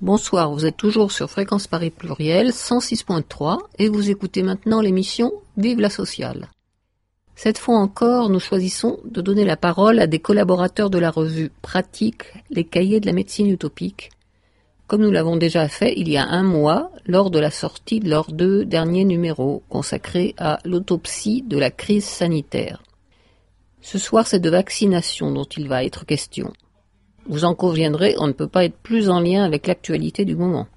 Bonsoir, vous êtes toujours sur Fréquence Paris Pluriel 106.3 et vous écoutez maintenant l'émission Vive la sociale. Cette fois encore, nous choisissons de donner la parole à des collaborateurs de la revue Pratique, les cahiers de la médecine utopique, comme nous l'avons déjà fait il y a un mois lors de la sortie de leurs 2 derniers numéros consacrés à l'autopsie de la crise sanitaire. Ce soir, c'est de vaccination dont il va être question. Vous en conviendrez, on ne peut pas être plus en lien avec l'actualité du moment.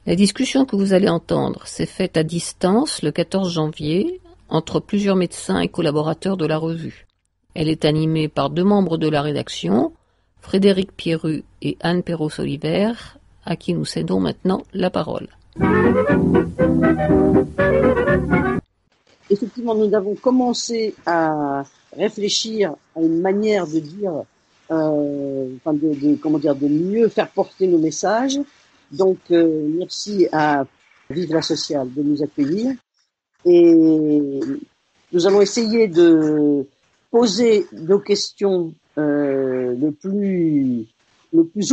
La discussion que vous allez entendre s'est faite à distance le 14 janvier entre plusieurs médecins et collaborateurs de la revue. Elle est animée par 2 membres de la rédaction, Frédéric Pierru et Anne Perros-Oliver, à qui nous cédons maintenant la parole. Effectivement, nous avons commencé à réfléchir à une manière de dire de mieux faire porter nos messages. Donc, merci à Vive la Sociale de nous accueillir. Et nous allons essayer de poser nos questions le plus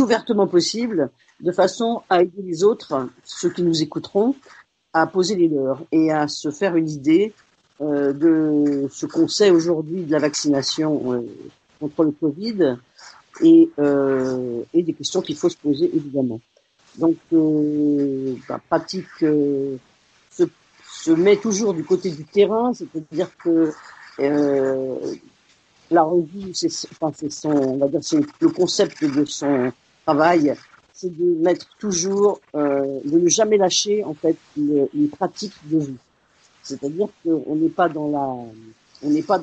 ouvertement possible, de façon à aider les autres, ceux qui nous écouteront, à poser les leurs et à se faire une idée de ce qu'on sait aujourd'hui de la vaccination contre le Covid et des questions qu'il faut se poser évidemment. Donc Pratique se met toujours du côté du terrain, c'est-à-dire que la revue, c'est le concept de son travail, c'est de mettre toujours, de ne jamais lâcher en fait une pratique de vie. C'est-à-dire qu'on n'est pas dans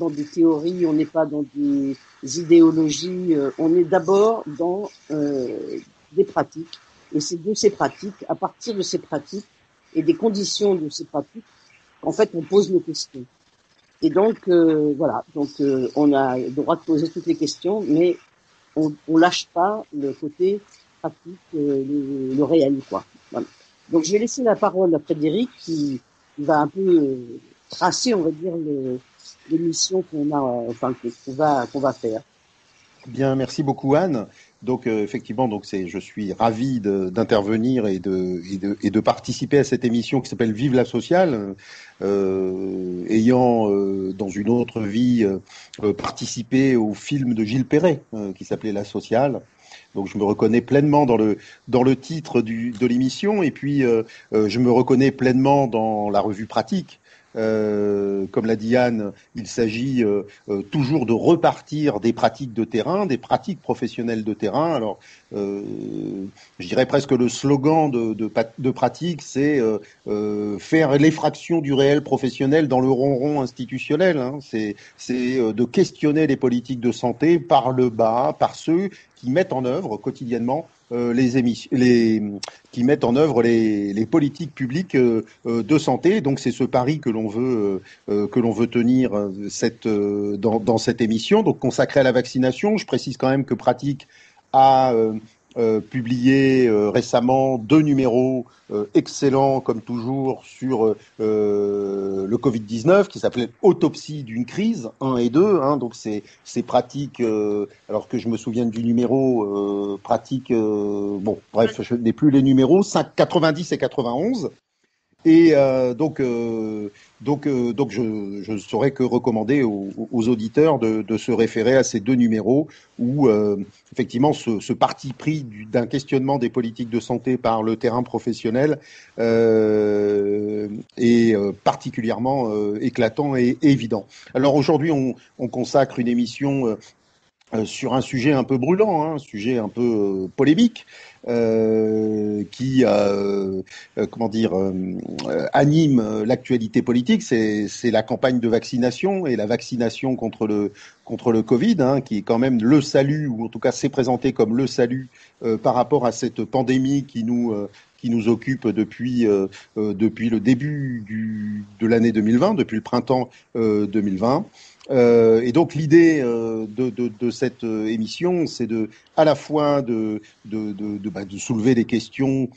des théories, on n'est pas dans des idéologies, on est d'abord dans des pratiques. Et c'est de ces pratiques, à partir de ces pratiques et des conditions de ces pratiques, qu'en fait on pose nos questions. Et donc on a le droit de poser toutes les questions, mais on lâche pas le côté pratique, le réel, quoi. Voilà. Donc je vais laisser la parole à Frédéric qui va un peu tracer, on va dire, l'émission qu'on va faire. Bien, merci beaucoup Anne. Donc effectivement, je suis ravi d'intervenir et de participer à cette émission qui s'appelle Vive la sociale, ayant dans une autre vie participé au film de Gilles Perret qui s'appelait La sociale. Donc je me reconnais pleinement dans le titre de l'émission et puis je me reconnais pleinement dans la revue Pratique. Comme l'a dit Anne, il s'agit toujours de repartir des pratiques de terrain, des pratiques professionnelles de terrain. Alors, je dirais presque le slogan de pratique, c'est faire l'effraction du réel professionnel dans le ronron institutionnel. Hein. C'est de questionner les politiques de santé par le bas, par ceux qui mettent en œuvre quotidiennement qui mettent en œuvre les politiques publiques de santé. Donc c'est ce pari que l'on veut tenir dans cette émission, donc consacrée à la vaccination. Je précise quand même que Pratique a publié récemment 2 numéros excellents comme toujours sur le Covid-19 qui s'appelait Autopsie d'une crise 1 et 2. Hein, donc c'est Pratique. Alors que je me souviens du numéro Pratique. Je n'ai plus les numéros 90 et 91. Et donc je saurais que recommander aux auditeurs de se référer à ces 2 numéros où effectivement ce parti pris d'un questionnement des politiques de santé par le terrain professionnel est particulièrement éclatant et évident. Alors aujourd'hui on consacre une émission sur un sujet un peu brûlant, hein, un sujet un peu polémique, qui anime l'actualité politique, c'est la campagne de vaccination et la vaccination contre le Covid, hein, qui est quand même le salut, ou en tout cas s'est présenté comme le salut par rapport à cette pandémie qui nous occupe depuis le début de l'année 2020, depuis le printemps 2020. Et donc l'idée de cette émission, c'est à la fois de de soulever des questions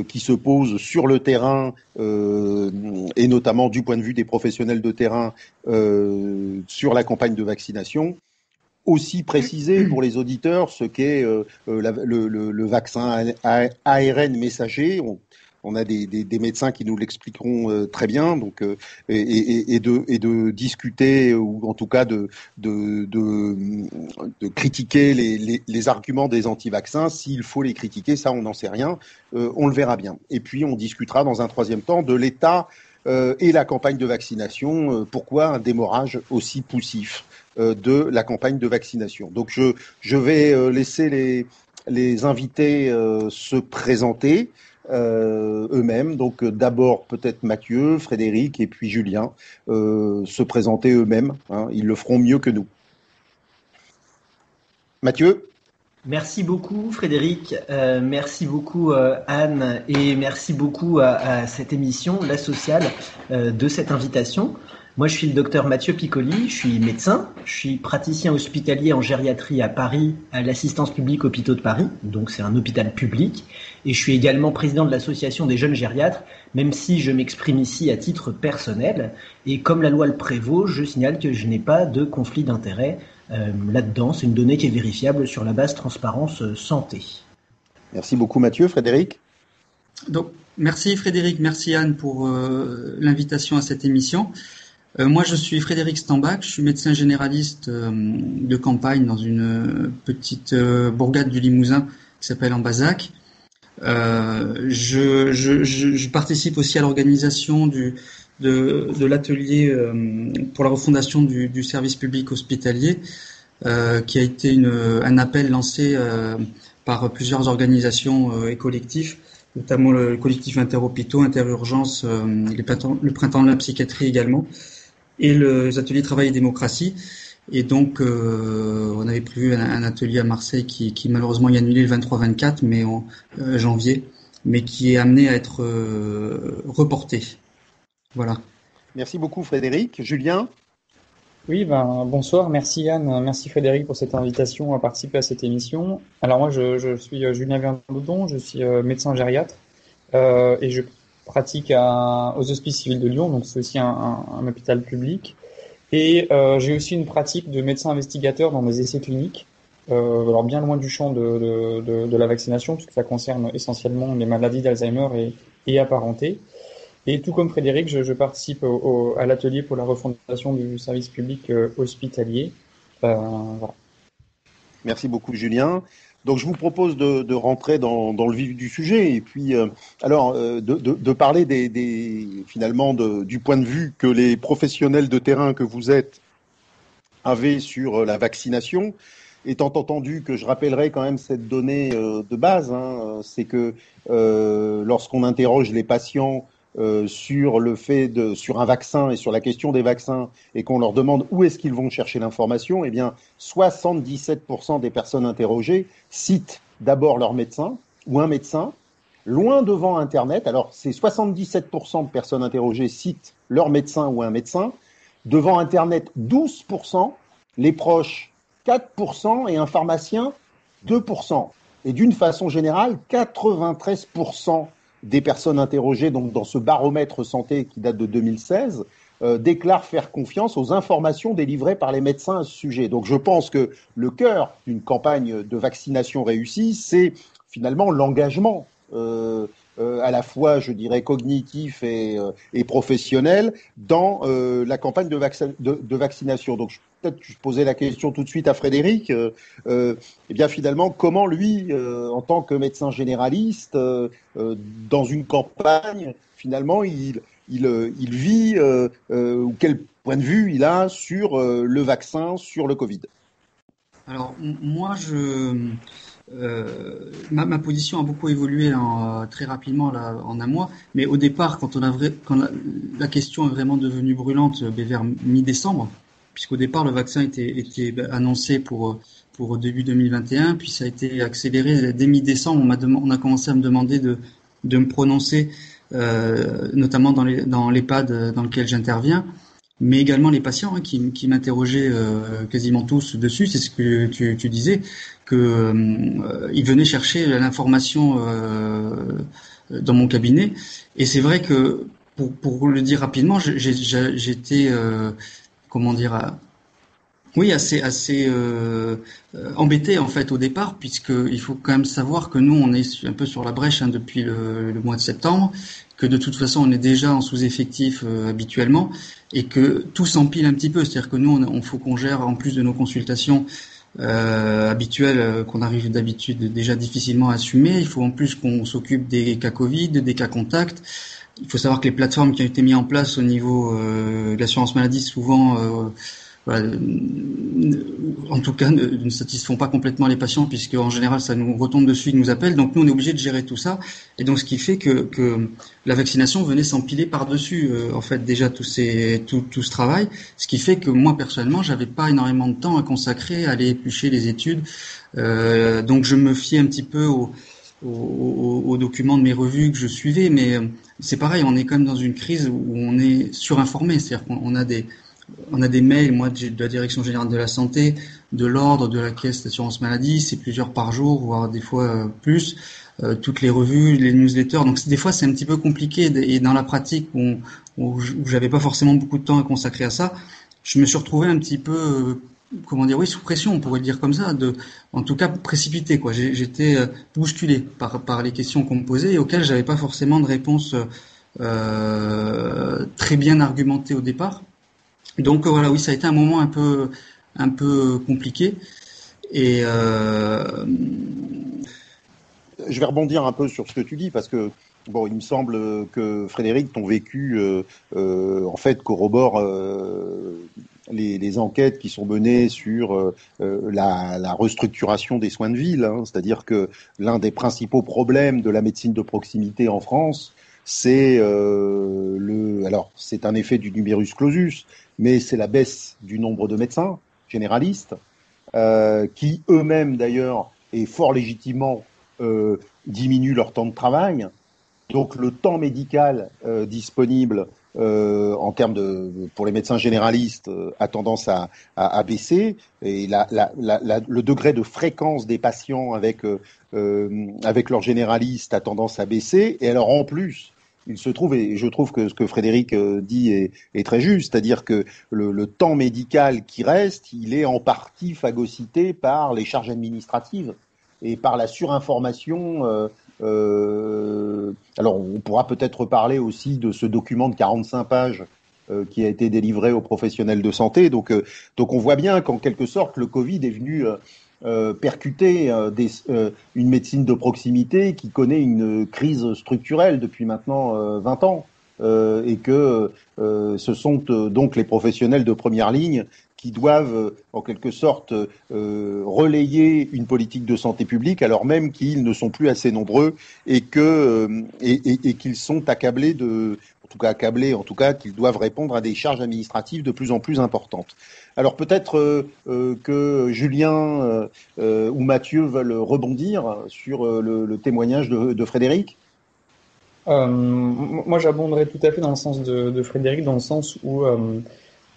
qui se posent sur le terrain et notamment du point de vue des professionnels de terrain sur la campagne de vaccination. Aussi préciser pour les auditeurs ce qu'est le vaccin ARN messager. On a des médecins qui nous l'expliqueront très bien, donc et de discuter ou en tout cas de critiquer les arguments des anti-vaccins. S'il faut les critiquer, ça on n'en sait rien, on le verra bien. Et puis on discutera dans un troisième temps de l'état et la campagne de vaccination. Pourquoi un démarrage aussi poussif de la campagne de vaccination. Donc je vais laisser les invités se présenter eux-mêmes. Donc d'abord peut-être Mathieu, Frédéric et puis Julien se présenter eux-mêmes. Hein, ils le feront mieux que nous. Mathieu. Merci beaucoup Frédéric, merci beaucoup Anne et merci beaucoup à cette émission, La Sociale, de cette invitation. Moi, je suis le docteur Mathieu Piccoli, je suis médecin, je suis praticien hospitalier en gériatrie à Paris, à l'Assistance publique Hôpitaux de Paris, donc c'est un hôpital public, et je suis également président de l'association des jeunes gériatres, même si je m'exprime ici à titre personnel, et comme la loi le prévaut, je signale que je n'ai pas de conflit d'intérêt là-dedans, c'est une donnée qui est vérifiable sur la base transparence santé. Merci beaucoup Mathieu. Frédéric. Donc, merci Frédéric, merci Anne pour l'invitation à cette émission. Moi, je suis Frédéric Stambach, je suis médecin généraliste de campagne dans une petite bourgade du Limousin qui s'appelle Ambazac. Je participe aussi à l'organisation de l'atelier pour la refondation du service public hospitalier, qui a été un appel lancé par plusieurs organisations et collectifs, notamment le collectif Interhôpitaux, Interurgence, le Printemps de la psychiatrie également, et les ateliers Travail et démocratie. Et donc, on avait prévu un atelier à Marseille qui malheureusement est annulé le 23-24 mais en janvier, mais qui est amené à être reporté. Voilà. Merci beaucoup Frédéric. Julien. Oui, bonsoir. Merci Anne, merci Frédéric pour cette invitation à participer à cette émission. Alors moi, je suis Julien Verdoudon, je suis médecin gériatre et je pratique aux Hospices civils de Lyon, donc c'est aussi un hôpital public. Et j'ai aussi une pratique de médecin investigateur dans des essais cliniques, alors bien loin du champ de la vaccination, puisque ça concerne essentiellement les maladies d'Alzheimer et apparentées. Et tout comme Frédéric, je participe à l'atelier pour la refondation du service public hospitalier. Voilà. Merci beaucoup Julien. Donc je vous propose de rentrer dans le vif du sujet et puis de parler finalement du point de vue que les professionnels de terrain que vous êtes avaient sur la vaccination, étant entendu que je rappellerai quand même cette donnée de base, c'est que lorsqu'on interroge les patients sur un vaccin et sur la question des vaccins et qu'on leur demande où est-ce qu'ils vont chercher l'information, eh bien 77% des personnes interrogées citent d'abord leur médecin ou un médecin, loin devant Internet. Alors c'est 77% de personnes interrogées citent leur médecin ou un médecin, devant Internet 12%, les proches 4% et un pharmacien 2%. Et d'une façon générale, 93% des personnes interrogées donc dans ce baromètre santé qui date de 2016 déclarent faire confiance aux informations délivrées par les médecins à ce sujet. Donc je pense que le cœur d'une campagne de vaccination réussie, c'est finalement l'engagement à la fois, je dirais, cognitif et professionnel dans la campagne de vaccination. Donc peut-être je posais la question tout de suite à Frédéric. Eh bien finalement, comment lui, en tant que médecin généraliste, dans une campagne, finalement, il vit ou quel point de vue il a sur le vaccin, sur le Covid? Alors moi, ma position a beaucoup évolué très rapidement en un mois, mais au départ, quand la question est vraiment devenue brûlante vers mi-décembre, puisqu'au départ le vaccin était annoncé pour début 2021, puis ça a été accéléré dès mi-décembre. On a commencé à me demander de me prononcer, notamment dans l'EHPAD dans lequel j'interviens. mais également les patients qui m'interrogeaient quasiment tous dessus. C'est ce que tu disais, que ils venaient chercher l'information dans mon cabinet. Et c'est vrai que, pour le dire rapidement, j'étais comment dire, oui, assez embêté en fait au départ, puisque il faut quand même savoir que nous on est un peu sur la brèche depuis le mois de septembre, que de toute façon on est déjà en sous-effectif habituellement, et que tout s'empile un petit peu. C'est-à-dire que nous on faut qu'on gère en plus de nos consultations habituelles qu'on arrive d'habitude déjà difficilement à assumer. Il faut en plus qu'on s'occupe des cas Covid, des cas contacts. Il faut savoir que les plateformes qui ont été mises en place au niveau de l'assurance maladie souvent voilà, en tout cas, ne satisfont pas complètement les patients, puisque en général, ça nous retombe dessus, ils nous appellent. Donc nous, on est obligé de gérer tout ça. Et donc, ce qui fait que la vaccination venait s'empiler par-dessus, en fait, déjà tout ce travail. Ce qui fait que moi, personnellement, j'avais pas énormément de temps à consacrer à aller éplucher les études. Donc, je me fiais un petit peu aux documents de mes revues que je suivais. Mais c'est pareil, on est quand même dans une crise où on est surinformé. C'est-à-dire qu'on a des mails, moi, de la Direction Générale de la Santé, de l'Ordre, de la Caisse d'Assurance Maladie, c'est plusieurs par jour, voire des fois plus, toutes les revues, les newsletters. Donc, des fois, c'est un petit peu compliqué. Et dans la pratique, où j'avais pas forcément beaucoup de temps à consacrer à ça, je me suis retrouvé un petit peu, sous pression, on pourrait le dire comme ça, en tout cas, précipité, quoi. J'étais bousculé par les questions qu'on me posait et auxquelles j'avais pas forcément de réponse très bien argumentée au départ. Donc voilà, oui, ça a été un moment un peu compliqué. Et je vais rebondir un peu sur ce que tu dis parce que bon, il me semble que Frédéric, ton vécu en fait corrobore les enquêtes qui sont menées sur la restructuration des soins de ville, hein. C'est-à-dire que l'un des principaux problèmes de la médecine de proximité en France, c'est alors c'est un effet du numerus clausus, mais c'est la baisse du nombre de médecins généralistes, qui eux-mêmes d'ailleurs, et fort légitimement, diminuent leur temps de travail. Donc le temps médical disponible en termes pour les médecins généralistes a tendance à baisser, et le degré de fréquence des patients avec leur généraliste a tendance à baisser. Et alors en plus, il se trouve, et je trouve que ce que Frédéric dit est très juste, c'est-à-dire que le temps médical qui reste, il est en partie phagocyté par les charges administratives et par la surinformation. Alors, on pourra peut-être parler aussi de ce document de 45 pages qui a été délivré aux professionnels de santé. Donc on voit bien qu'en quelque sorte, le Covid est venu percuter une médecine de proximité qui connaît une crise structurelle depuis maintenant 20 ans. Et que ce sont donc les professionnels de première ligne qui doivent en quelque sorte relayer une politique de santé publique alors même qu'ils ne sont plus assez nombreux et qu'ils sont accablés en tout cas qu'ils doivent répondre à des charges administratives de plus en plus importantes. Alors peut-être que Julien ou Mathieu veulent rebondir sur le témoignage de Frédéric. Moi, j'abonderais tout à fait dans le sens de Frédéric, dans le sens où,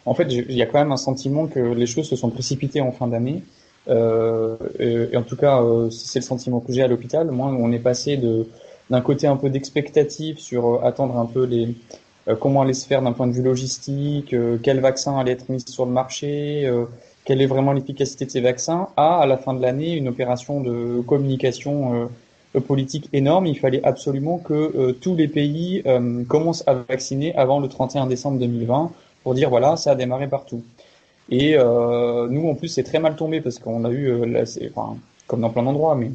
en fait, il y a quand même un sentiment que les choses se sont précipitées en fin d'année. Et en tout cas, c'est le sentiment que j'ai à l'hôpital. Moi, on est passé d'un côté un peu d'expectative sur attendre un peu comment allait se faire d'un point de vue logistique, quel vaccin allait être mis sur le marché, quelle est vraiment l'efficacité de ces vaccins, à la fin de l'année, une opération de communication politique énorme. Il fallait absolument que tous les pays commencent à vacciner avant le 31 décembre 2020 pour dire voilà, ça a démarré partout. Et nous, en plus, c'est très mal tombé parce qu'on a eu, comme dans plein d'endroits, mais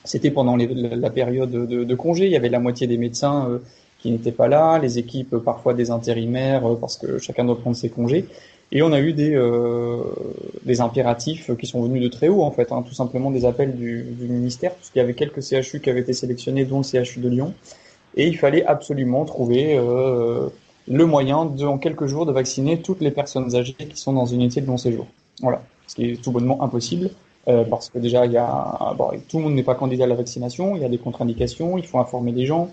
c'était pendant la période de congé. Il y avait la moitié des médecins qui n'étaient pas là, les équipes parfois des intérimaires parce que chacun doit prendre ses congés. Et on a eu des impératifs qui sont venus de très haut, en fait, tout simplement des appels du ministère, parce qu'il y avait quelques CHU qui avaient été sélectionnés, dont le CHU de Lyon. Et il fallait absolument trouver le moyen en quelques jours de vacciner toutes les personnes âgées qui sont dans une unité de long séjour. Voilà, ce qui est tout bonnement impossible, parce que déjà, tout le monde n'est pas candidat à la vaccination, il y a des contre-indications, il faut informer les gens.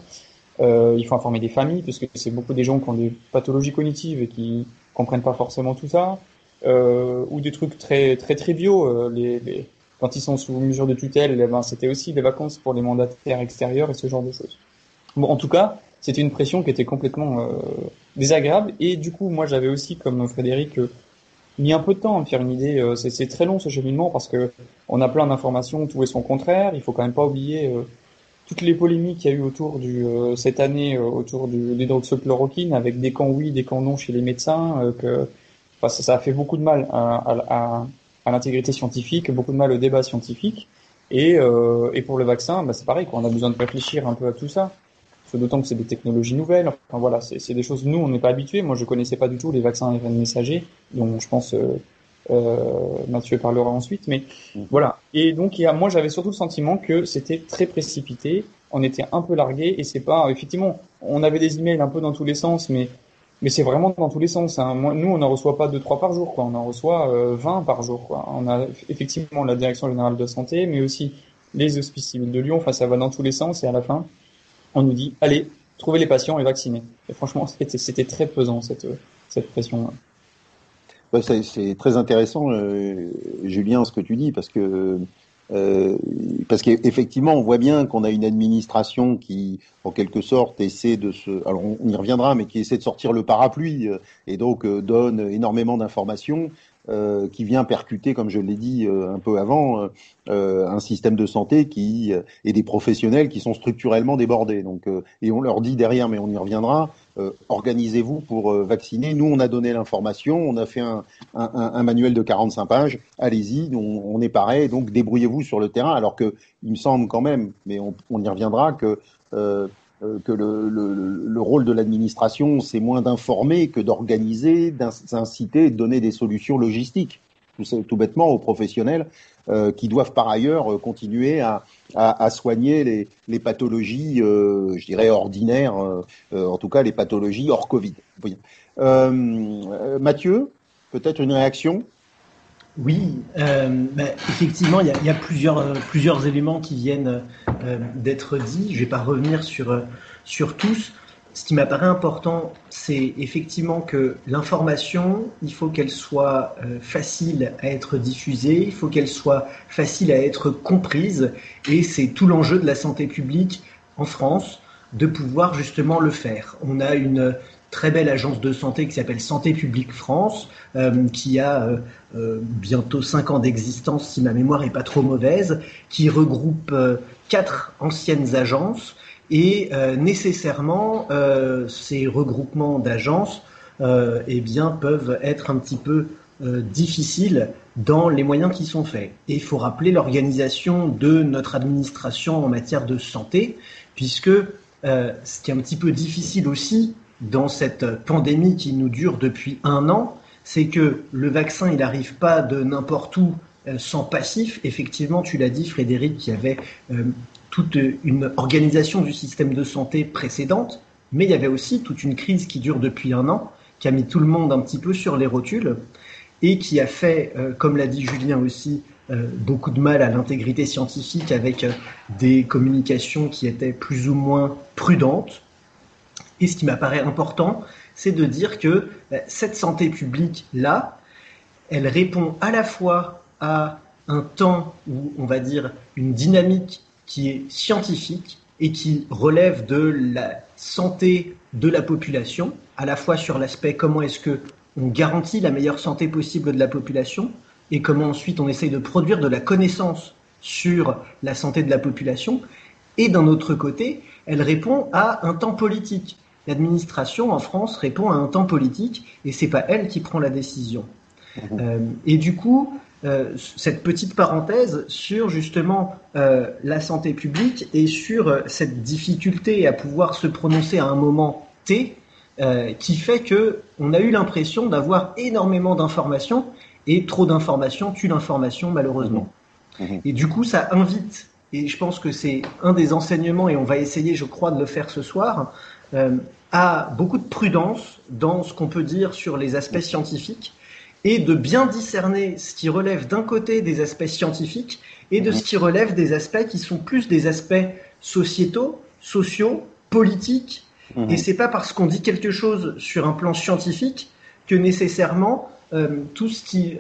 Il faut informer des familles, parce que c'est beaucoup des gens qui ont des pathologies cognitives et qui comprennent pas forcément tout ça, ou des trucs très très triviaux. Quand ils sont sous mesure de tutelle, eh ben, c'était aussi des vacances pour les mandataires extérieurs et ce genre de choses. Bon, en tout cas, c'était une pression qui était complètement désagréable. Et du coup, moi, j'avais aussi, comme Frédéric, mis un peu de temps à me faire une idée. C'est très long ce cheminement parce que on a plein d'informations, tout et son contraire. Il faut quand même pas oublier toutes les polémiques qu'il y a eu autour cette année autour de l'hydroxychloroquine, avec des camps oui, des camps non chez les médecins. Ça a fait beaucoup de mal à l'intégrité scientifique, beaucoup de mal au débat scientifique. Et pour le vaccin, c'est pareil, quoi. On a besoin de réfléchir un peu à tout ça. D'autant que c'est des technologies nouvelles. Enfin voilà, c'est des choses, nous, on n'est pas habitués. Moi, je connaissais pas du tout les vaccins ARN messagers, dont je pense Mathieu parlera ensuite. Mais voilà. Et donc, moi, j'avais surtout le sentiment que c'était très précipité. On était un peu largué et c'est pas, effectivement, on avait des emails un peu dans tous les sens, mais c'est vraiment dans tous les sens. Hein. Nous, on n'en reçoit pas 2-3 par jour, quoi. On en reçoit 20 par jour, quoi. On a effectivement la Direction générale de la santé, mais aussi les hospices civils de Lyon. Enfin, ça va dans tous les sens et à la fin, on nous dit, allez, trouvez les patients et vaccinez. Et franchement, c'était très pesant, cette pression. Ouais, c'est très intéressant, Julien, ce que tu dis, parce qu'effectivement, on voit bien qu'on a une administration qui, en quelque sorte, essaie alors on y reviendra, mais qui essaie de sortir le parapluie et donc donne énormément d'informations. Qui vient percuter, comme je l'ai dit un peu avant, un système de santé et des professionnels qui sont structurellement débordés. Donc, et on leur dit derrière, mais on y reviendra, organisez-vous pour vacciner. Nous, on a donné l'information, on a fait un manuel de 45 pages. Allez-y, on est pareil. Donc, débrouillez-vous sur le terrain. Alors que, il me semble quand même, mais on y reviendra, que le rôle de l'administration, c'est moins d'informer que d'organiser, d'inciter, de donner des solutions logistiques, tout bêtement aux professionnels qui doivent par ailleurs continuer à soigner les pathologies, je dirais, ordinaires, en tout cas les pathologies hors Covid. Oui. Mathieu, peut-être une réaction ? Oui, effectivement, il y a plusieurs éléments qui viennent d'être dits. Je vais pas revenir sur tous. Ce qui m'apparaît important, c'est effectivement que l'information, il faut qu'elle soit facile à être diffusée, il faut qu'elle soit facile à être comprise, et c'est tout l'enjeu de la santé publique en France de pouvoir justement le faire. On a une très belle agence de santé qui s'appelle Santé publique France, qui a bientôt 5 ans d'existence, si ma mémoire est pas trop mauvaise, qui regroupe 4 anciennes agences, et nécessairement ces regroupements d'agences peuvent être un petit peu difficiles dans les moyens qui sont faits. Et il faut rappeler l'organisation de notre administration en matière de santé, puisque ce qui est un petit peu difficile aussi dans cette pandémie qui nous dure depuis 1 an, c'est que le vaccin, il n'arrive pas de n'importe où sans passif. Effectivement, tu l'as dit, Frédéric, il y avait toute une organisation du système de santé précédente, mais il y avait aussi toute une crise qui dure depuis 1 an, qui a mis tout le monde un petit peu sur les rotules et qui a fait, comme l'a dit Julien aussi, beaucoup de mal à l'intégrité scientifique avec des communications qui étaient plus ou moins prudentes. Et ce qui m'apparaît important, c'est de dire que cette santé publique-là, elle répond à la fois à un temps où, on va dire, une dynamique qui est scientifique et qui relève de la santé de la population, à la fois sur l'aspect comment est-ce que on garantit la meilleure santé possible de la population et comment ensuite on essaye de produire de la connaissance sur la santé de la population. Et d'un autre côté, elle répond à un temps politique. L'administration en France répond à un temps politique et c'est pas elle qui prend la décision. Et du coup, cette petite parenthèse sur justement la santé publique et sur cette difficulté à pouvoir se prononcer à un moment T, qui fait que on a eu l'impression d'avoir énormément d'informations et trop d'informations tue l'information malheureusement. Et du coup, ça invite, et je pense que c'est un des enseignements, et on va essayer, je crois, de le faire ce soir, à beaucoup de prudence dans ce qu'on peut dire sur les aspects scientifiques et de bien discerner ce qui relève d'un côté des aspects scientifiques et de ce qui relève des aspects qui sont plus des aspects sociétaux, sociaux, politique. Mmh. Et c'est pas parce qu'on dit quelque chose sur un plan scientifique que nécessairement tout ce qui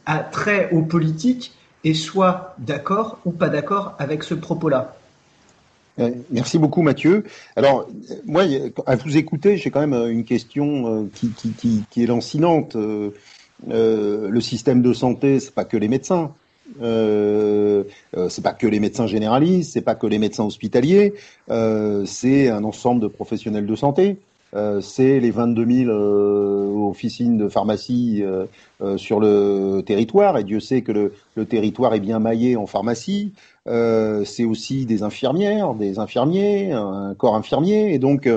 a trait aux politiques est soit d'accord ou pas d'accord avec ce propos-là. Merci beaucoup Mathieu. Alors moi, à vous écouter, j'ai quand même une question qui est lancinante. Le système de santé, c'est pas que les médecins. C'est pas que les médecins généralistes, c'est pas que les médecins hospitaliers, c'est un ensemble de professionnels de santé. C'est les 22 000 officines de pharmacie sur le territoire, et Dieu sait que le territoire est bien maillé en pharmacie. C'est aussi des infirmières, des infirmiers, un corps infirmier, et donc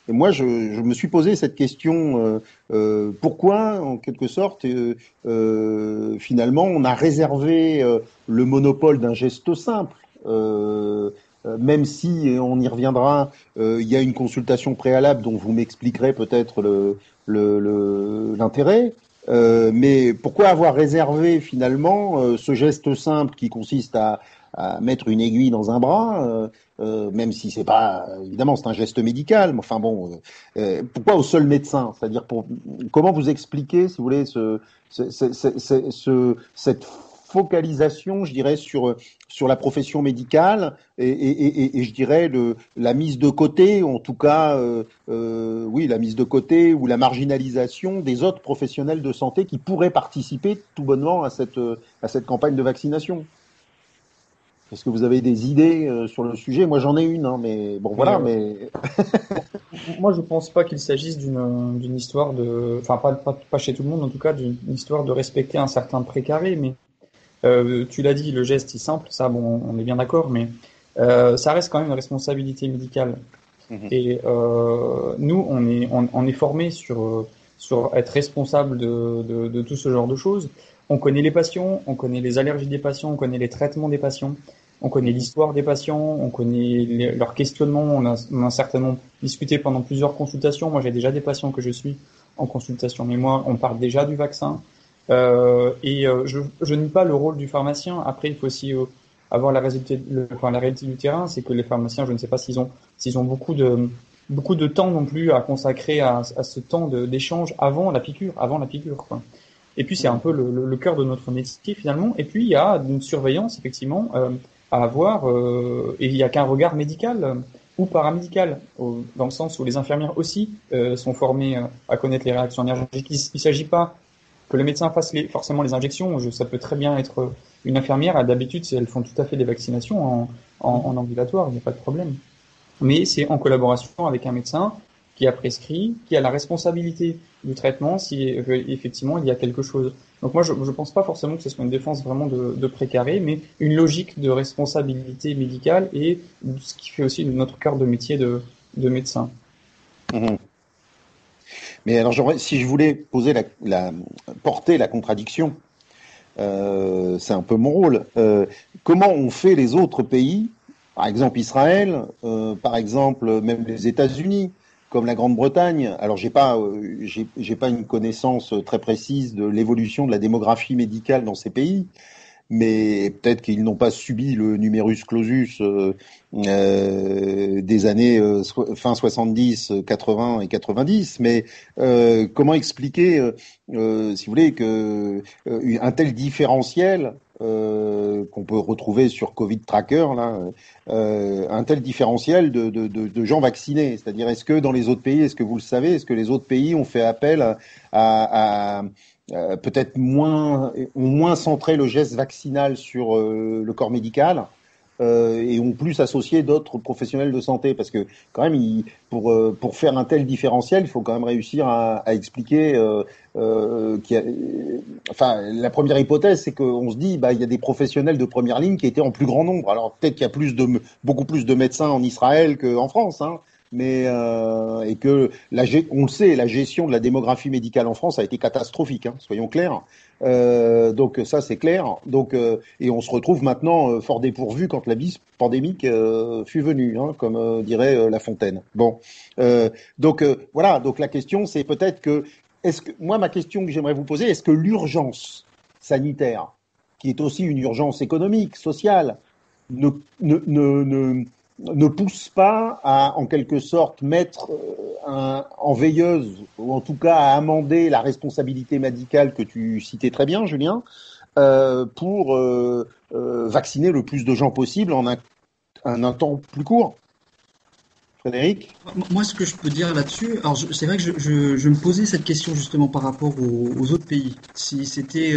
moi je me suis posé cette question, pourquoi en quelque sorte finalement on a réservé le monopole d'un geste simple, même si, et on y reviendra, il y a une consultation préalable dont vous m'expliquerez peut-être l'intérêt. Mais pourquoi avoir réservé finalement ce geste simple qui consiste à mettre une aiguille dans un bras, même si c'est pas, évidemment, c'est un geste médical, mais enfin bon, pourquoi au seul médecin? C'est-à-dire, comment vous expliquez, si vous voulez, cette focalisation, je dirais, sur la profession médicale et je dirais la mise de côté, ou en tout cas, oui, la mise de côté ou la marginalisation des autres professionnels de santé qui pourraient participer tout bonnement à cette campagne de vaccination. Est-ce que vous avez des idées sur le sujet? Moi, j'en ai une, hein, mais bon, voilà. Mais moi, je pense pas qu'il s'agisse d'une histoire de, enfin, pas chez tout le monde, en tout cas, d'une histoire de respecter un certain précaré. Mais tu l'as dit, le geste est simple, ça, bon, on est bien d'accord, mais ça reste quand même une responsabilité médicale. Et nous, on est formés sur être responsable de tout ce genre de choses. On connaît les patients, on connaît les allergies des patients, on connaît les traitements des patients, on connaît l'histoire des patients, on connaît leurs questionnements. On a certainement discuté pendant plusieurs consultations. Moi, j'ai déjà des patients que je suis en consultation, mais moi, on parle déjà du vaccin. Je nie pas le rôle du pharmacien. Après, il faut aussi avoir la réalité du terrain, c'est que les pharmaciens, je ne sais pas s'ils ont beaucoup de temps non plus à consacrer à ce temps d'échange avant la piqûre, quoi. Et puis c'est un peu le cœur de notre métier finalement. Et puis il y a une surveillance effectivement à avoir, et il n'y a qu'un regard médical ou paramédical, dans le sens où les infirmières aussi sont formées à connaître les réactions allergiques. Il ne s'agit pas que le médecin fasse forcément les injections. Ça peut très bien être une infirmière. D'habitude, elles font tout à fait des vaccinations en ambulatoire, il n'y a pas de problème. Mais c'est en collaboration avec un médecin qui a prescrit, qui a la responsabilité du traitement si effectivement il y a quelque chose. Donc moi je pense pas forcément que ce soit une défense vraiment de précaré, mais une logique de responsabilité médicale et ce qui fait aussi notre cœur de métier de médecin. Mmh. Mais alors si je voulais poser porter la contradiction, c'est un peu mon rôle. Comment ont fait les autres pays, par exemple Israël, par exemple même les États-Unis, comme la Grande-Bretagne? Alors j'ai pas une connaissance très précise de l'évolution de la démographie médicale dans ces pays, mais peut-être qu'ils n'ont pas subi le numerus clausus des années fin 70, 80 et 90. Mais comment expliquer, si vous voulez, que un tel différentiel qu'on peut retrouver sur Covid Tracker, là, un tel différentiel de gens vaccinés? C'est-à-dire, est-ce que dans les autres pays, est-ce que vous le savez, est-ce que les autres pays ont fait appel à peut-être ont moins centré le geste vaccinal sur le corps médical et ont plus associé d'autres professionnels de santé? Parce que quand même, pour faire un tel différentiel, il faut quand même réussir à expliquer enfin, la première hypothèse, c'est qu'on se dit, il y a des professionnels de première ligne qui étaient en plus grand nombre. Alors peut-être qu'il y a beaucoup plus de médecins en Israël qu'en France, hein. Mais et que on le sait, la gestion de la démographie médicale en France a été catastrophique, hein, soyons clairs. Donc ça c'est clair. Donc et on se retrouve maintenant fort dépourvu quand la bise pandémique fut venue, hein, comme dirait La Fontaine. Bon, donc voilà. Donc la question c'est peut-être que ma question que j'aimerais vous poser, est-ce que l'urgence sanitaire, qui est aussi une urgence économique, sociale, ne pousse pas à, en quelque sorte, mettre en veilleuse, ou en tout cas à amender la responsabilité médicale que tu citais très bien, Julien, pour vacciner le plus de gens possible en un temps plus court. Frédéric ? Moi, ce que je peux dire là-dessus, alors c'est vrai que je me posais cette question justement par rapport aux autres pays. Si c'était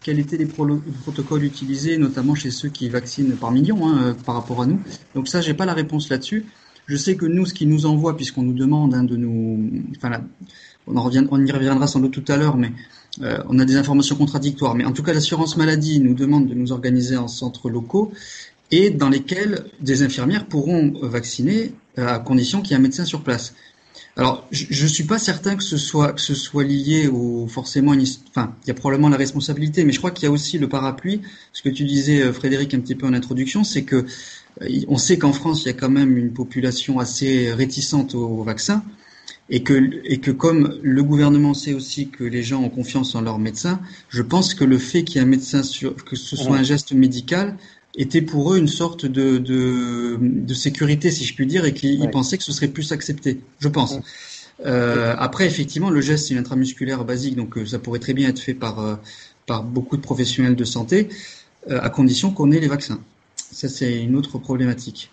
quels étaient les protocoles utilisés, notamment chez ceux qui vaccinent par millions, par rapport à nous. Donc ça, j'ai pas la réponse là-dessus. Je sais que nous, ce qui nous envoie, puisqu'on nous demande de nous, enfin, là, on y reviendra sans doute tout à l'heure, mais on a des informations contradictoires. Mais en tout cas, l'assurance maladie nous demande de nous organiser en centres locaux et dans lesquels des infirmières pourront vacciner à condition qu'il y ait un médecin sur place. Alors, je suis pas certain que ce soit lié au forcément enfin, il y a probablement la responsabilité, mais je crois qu'il y a aussi le parapluie. Ce que tu disais, Frédéric, un petit peu en introduction, c'est que on sait qu'en France, il y a quand même une population assez réticente au vaccin, et que comme le gouvernement sait aussi que les gens ont confiance en leurs médecins, je pense que le fait qu'il y ait un médecin que ce soit un geste médical était pour eux une sorte de sécurité, si je puis dire, et qu'ils pensaient que ce serait plus accepté, je pense. Après, effectivement, le geste, c'est une intramusculaire basique, donc ça pourrait très bien être fait par beaucoup de professionnels de santé, à condition qu'on ait les vaccins. Ça, c'est une autre problématique.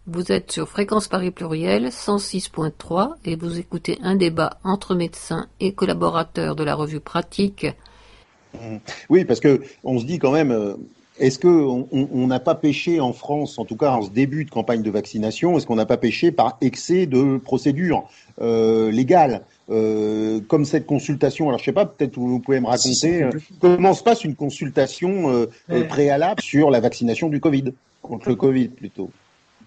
Vous êtes sur Fréquence Paris Pluriel 106.3 et vous écoutez un débat entre médecins et collaborateurs de la revue Pratique. Oui, parce que on se dit quand même, est-ce qu'on n'a pas péché en France, en tout cas en ce début de campagne de vaccination, est-ce qu'on n'a pas péché par excès de procédures légales comme cette consultation? Alors je sais pas, peut-être vous pouvez me raconter comment se passe une consultation préalable sur la vaccination du Covid, contre le Covid plutôt.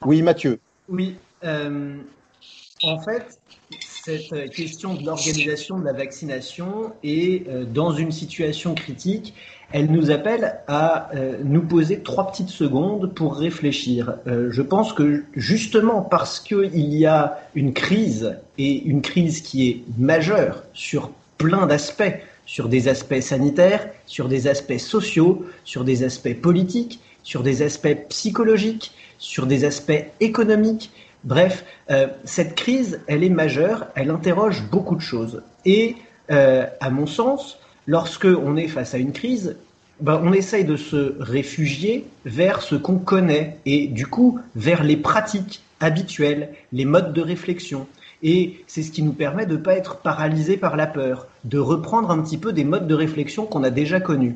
Oui, Mathieu. Oui, en fait, cette question de l'organisation de la vaccination est dans une situation critique. Elle nous appelle à nous poser 3 petites secondes pour réfléchir. Je pense que justement parce qu'il y a une crise, et une crise qui est majeure sur plein d'aspects, sur des aspects sanitaires, sur des aspects sociaux, sur des aspects politiques, sur des aspects psychologiques, sur des aspects économiques. Bref, cette crise, elle est majeure, elle interroge beaucoup de choses. Et à mon sens, lorsque on est face à une crise, on essaye de se réfugier vers ce qu'on connaît et du coup vers les pratiques habituelles, les modes de réflexion. Et c'est ce qui nous permet de ne pas être paralysé par la peur, de reprendre un petit peu des modes de réflexion qu'on a déjà connus.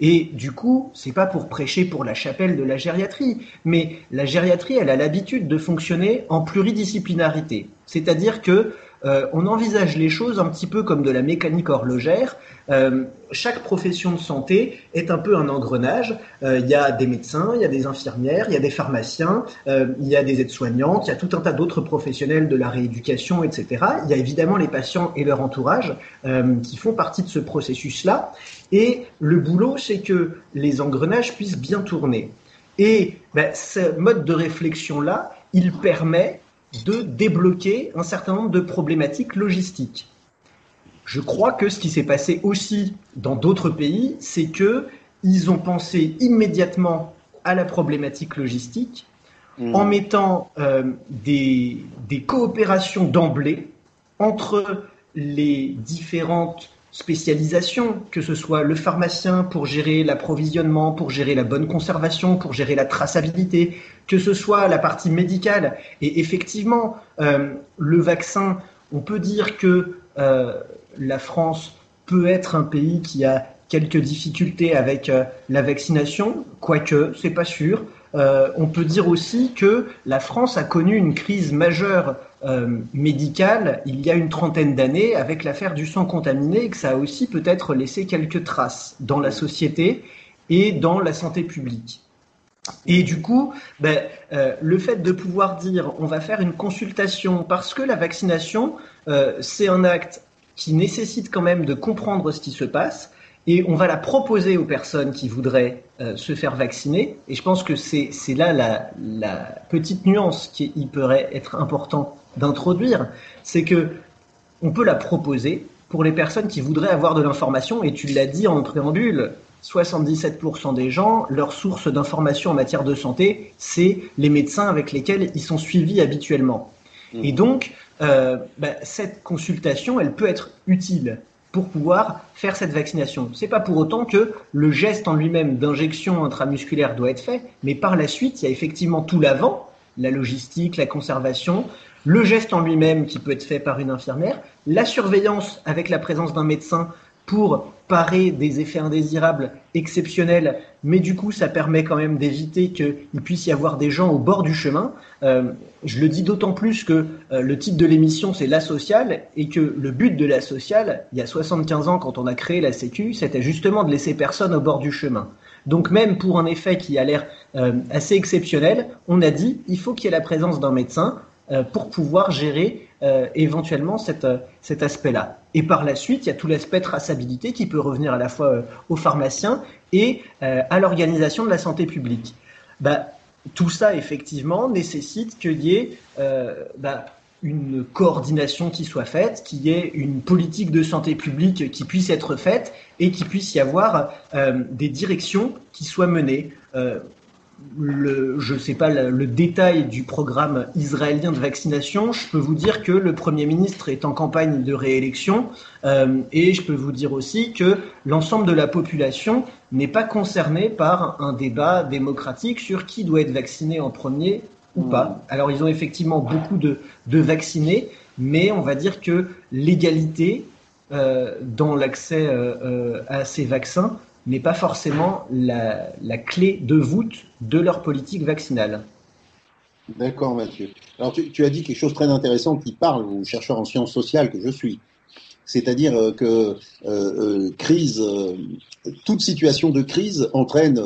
Et du coup, c'est pas pour prêcher pour la chapelle de la gériatrie, mais la gériatrie, elle a l'habitude de fonctionner en pluridisciplinarité. C'est-à-dire que on envisage les choses un petit peu comme de la mécanique horlogère. Chaque profession de santé est un peu un engrenage. Il y a des médecins, il y a des infirmières, il y a des pharmaciens, il y a des aides-soignantes, il y a tout un tas d'autres professionnels de la rééducation, etc. Il y a évidemment les patients et leur entourage qui font partie de ce processus-là. Et le boulot, c'est que les engrenages puissent bien tourner. Et ce mode de réflexion-là, il permet de débloquer un certain nombre de problématiques logistiques. Je crois que ce qui s'est passé aussi dans d'autres pays, c'est que ils ont pensé immédiatement à la problématique logistique en mettant des coopérations d'emblée entre les différentes spécialisations, que ce soit le pharmacien pour gérer l'approvisionnement, pour gérer la bonne conservation, pour gérer la traçabilité, que ce soit la partie médicale. Et effectivement, le vaccin, on peut dire que la France peut être un pays qui a quelques difficultés avec la vaccination, quoique, c'est pas sûr. On peut dire aussi que la France a connu une crise majeure médicale il y a une trentaine d'années avec l'affaire du sang contaminé et que ça a aussi peut-être laissé quelques traces dans la société et dans la santé publique. Et du coup, le fait de pouvoir dire on va faire une consultation parce que la vaccination, c'est un acte qui nécessite quand même de comprendre ce qui se passe, et on va la proposer aux personnes qui voudraient se faire vacciner. Et je pense que c'est là la petite nuance qui pourrait être important d'introduire, c'est que on peut la proposer pour les personnes qui voudraient avoir de l'information. Et tu l'as dit en préambule, 77% des gens, leur source d'information en matière de santé, c'est les médecins avec lesquels ils sont suivis habituellement. Et donc, cette consultation, elle peut être utile pour pouvoir faire cette vaccination. C'est pas pour autant que le geste en lui-même d'injection intramusculaire doit être fait, mais par la suite, il y a effectivement tout l'avant, la logistique, la conservation, le geste en lui-même qui peut être fait par une infirmière, la surveillance avec la présence d'un médecin pour parer des effets indésirables exceptionnels, mais du coup, ça permet quand même d'éviter qu'il puisse y avoir des gens au bord du chemin. Je le dis d'autant plus que le titre de l'émission, c'est La Sociale, et que le but de La Sociale, il y a 75 ans, quand on a créé la Sécu, c'était justement de laisser personne au bord du chemin. Donc même pour un effet qui a l'air assez exceptionnel, on a dit il faut qu'il y ait la présence d'un médecin pour pouvoir gérer éventuellement cet aspect-là. Et par la suite, il y a tout l'aspect traçabilité qui peut revenir à la fois aux pharmaciens et à l'organisation de la santé publique. Tout ça, effectivement, nécessite qu'il y ait une coordination qui soit faite, qu'il y ait une politique de santé publique qui puisse être faite et qu'il puisse y avoir des directions qui soient menées. Je ne sais pas le détail du programme israélien de vaccination. Je peux vous dire que le Premier ministre est en campagne de réélection et je peux vous dire aussi que l'ensemble de la population n'est pas concernée par un débat démocratique sur qui doit être vacciné en premier ou pas. Alors ils ont effectivement beaucoup de vaccinés, mais on va dire que l'égalité dans l'accès à ces vaccins n'est pas forcément la clé de voûte de leur politique vaccinale. D'accord, Mathieu. Alors, tu as dit quelque chose de très intéressant qui parle aux chercheurs en sciences sociales que je suis. C'est-à-dire que toute situation de crise entraîne,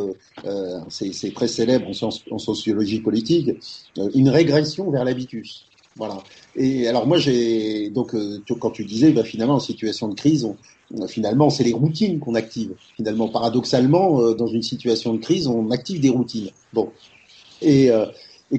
c'est très célèbre en sociologie politique, une régression vers l'habitus. Voilà. Et alors moi, quand tu disais, finalement, en situation de crise, finalement, c'est les routines qu'on active. Finalement, paradoxalement, dans une situation de crise, on active des routines. Bon. Et